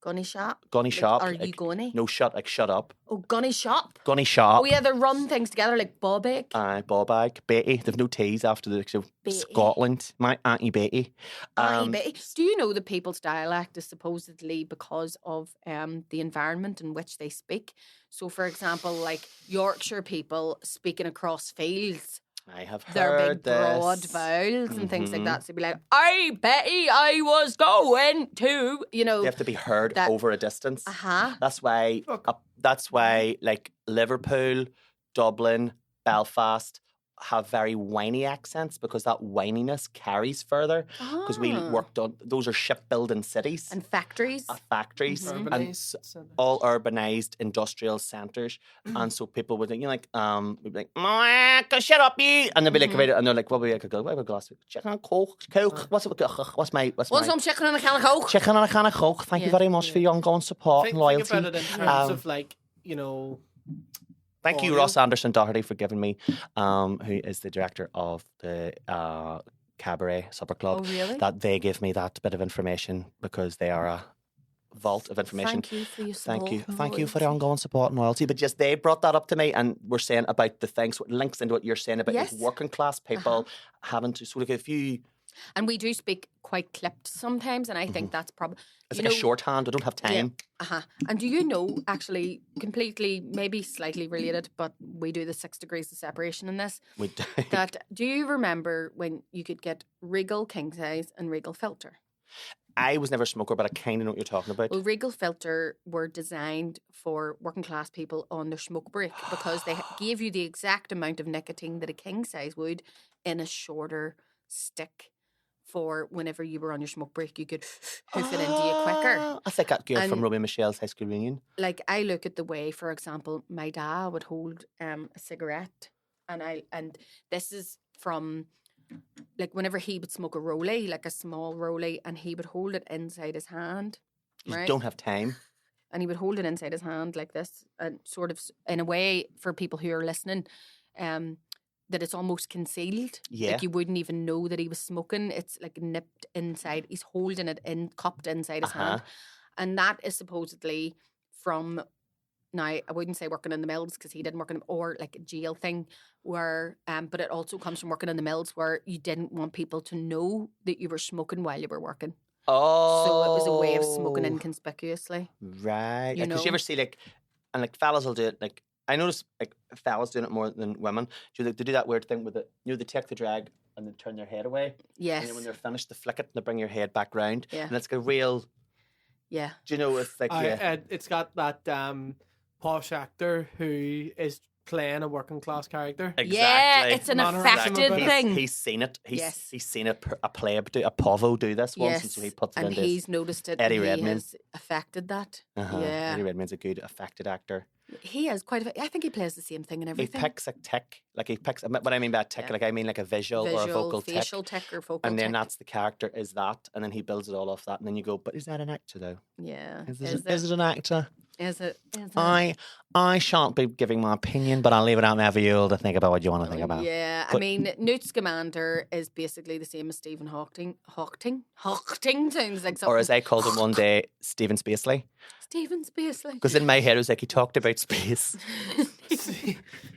S1: Gunny shop.
S2: Gunny shop.
S1: Are you
S2: like,
S1: Gunny?
S2: No, like shut up.
S1: Oh, Gunny shop.
S2: Gunny shop.
S1: Oh yeah, they run things together like ball bag.
S2: Ball bag. Betty. They've no T's after the Scotland. My Auntie Betty.
S1: Auntie Betty. Do you know the people's dialect is supposedly because of the environment in which they speak? So, for example, like Yorkshire people speaking across fields.
S2: I have heard
S1: their big broad vowels and things like that. So be like, "Hey, Betty, I was going to," you know.
S2: They have to be heard over a distance. That's why. That's why, like Liverpool, Dublin, Belfast have very whiny accents because that whininess carries further. Because we worked on those are shipbuilding cities
S1: and factories,
S2: and all urbanized industrial centres. And so people would think, we'd be like, "Shut up, you!" And they'd be like, and they're like, "What would we go? What have a glass of chicken and coke? What's
S1: some chicken and a can of coke?
S2: Chicken and a can of coke. Thank you very much for your ongoing support and loyalty."
S4: Think about it in terms of like,
S2: Thank you, Ross Anderson Doherty, for giving me, who is the director of the Cabaret Supper Club.
S1: Oh, really?
S2: That they give me that bit of information because they are a vault of information.
S1: Thank you for your support.
S2: Thank you for the ongoing support and loyalty. But just they brought that up to me and were saying about the things, what links into what you're saying about these working class people having to sort of if you.
S1: And we do speak quite clipped sometimes, and I think that's probably...
S2: It's like a shorthand. I don't have time.
S1: Yeah. And do you know, actually, completely, maybe slightly related, but we do the 6 degrees of separation in this.
S2: We do.
S1: Do you remember when you could get Regal King Size and Regal Filter?
S2: I was never a smoker, but I kind of know what you're talking about.
S1: Well, Regal Filter were designed for working class people on their smoke break because they gave you the exact amount of nicotine that a king size would in a shorter stick. For whenever you were on your smoke break, you could hoof it into you quicker.
S2: That's like that girl from Robbie Michelle's High School Reunion.
S1: Like I look at the way, for example, my dad would hold a cigarette, and this is from like whenever he would smoke a rollie, like a small rollie, and he would hold it inside his hand.
S2: You don't have time.
S1: And he would hold it inside his hand like this, and sort of in a way for people who are listening. That it's almost concealed.
S2: Yeah.
S1: Like you wouldn't even know that he was smoking. It's like nipped inside. He's holding it cupped inside his hand. And that is supposedly from, now I wouldn't say working in the mills because he didn't work in them, or like a jail thing where, but it also comes from working in the mills where you didn't want people to know that you were smoking while you were working.
S2: Oh.
S1: So it was a way of smoking inconspicuously.
S2: Right. Because you ever see and fellas will do it, I notice fellas doing it more than women. They do that weird thing with it. They take the drag and they turn their head away.
S1: Yes.
S2: And then when they're finished, they flick it and they bring your head back round.
S1: Yeah.
S2: And it's a real.
S1: Yeah.
S2: Do you know it's like
S4: it's got that posh actor who is playing a working class character.
S2: Exactly.
S1: Yeah, it's an affected thing.
S2: He's seen it. He's seen a Povo do this once, and so he puts it
S1: and
S2: into
S1: he's noticed it.
S2: Eddie
S1: and
S2: Redmayne
S1: he has affected that. Yeah.
S2: Eddie Redmayne's a good affected actor.
S1: He has I think he plays the same thing in everything.
S2: He picks a tick. What I mean by a tick, I mean like a visual or a vocal
S1: facial tick or vocal
S2: and then
S1: tick.
S2: that's the character is that, and then he builds it all off that, and then you go, but is that an actor though?
S1: Yeah.
S2: Is it an actor?
S1: Is it?
S2: I shan't be giving my opinion, but I'll leave it out there for you all to think about what you want to think about.
S1: Yeah, I mean, Newt Scamander is basically the same as Stephen Hawking sounds like something.
S2: Or as I called him one day, Stephen Spacely.
S1: Stephen Spacely.
S2: Because in my head it was like he talked about space.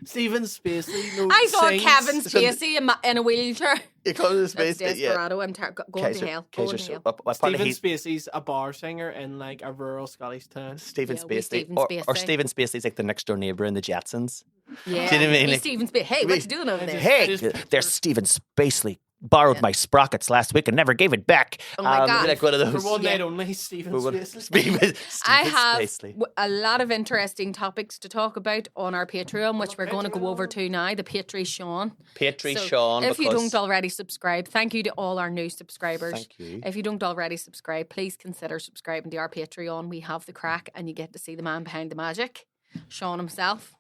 S4: Stephen Spacely.
S1: I saw Kevin Spacey in a wheelchair.
S2: You call it
S1: That's
S2: Spacey?
S1: Desperado. I'm going to hell.
S4: Stephen Spacey's a bar singer in like a rural Scottish town.
S2: Stephen Spacey. Or Stephen Spacey's like the next door neighbour in the Jetsons.
S1: Yeah.
S2: Do you know what I mean?
S1: Stephen Spacey. Hey, what you doing over there?
S2: Hey, there's Stephen Spacely borrowed my sprockets last week and never gave it back.
S1: Oh my God.
S2: Like one of
S4: For
S2: those.
S4: one
S1: Yeah.
S4: night only, Stephen Spacely.
S2: Stephen
S1: I have
S2: Spacely.
S1: a lot of interesting topics to talk about on our Patreon, which we're going to go over to now. The Patreon.
S2: Patreon.
S1: If you
S2: because-
S1: don't already subscribe, thank you to all our new subscribers.
S2: Thank you.
S1: If you don't already subscribe, please consider subscribing to our Patreon. We have the crack, and you get to see the man behind the magic, Sean himself.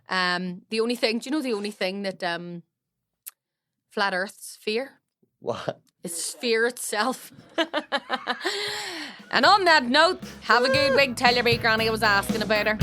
S1: The only thing that flat Earth's fear
S2: What?
S1: is fear itself. And on that note, have a good week. Tell your big granny I was asking about her.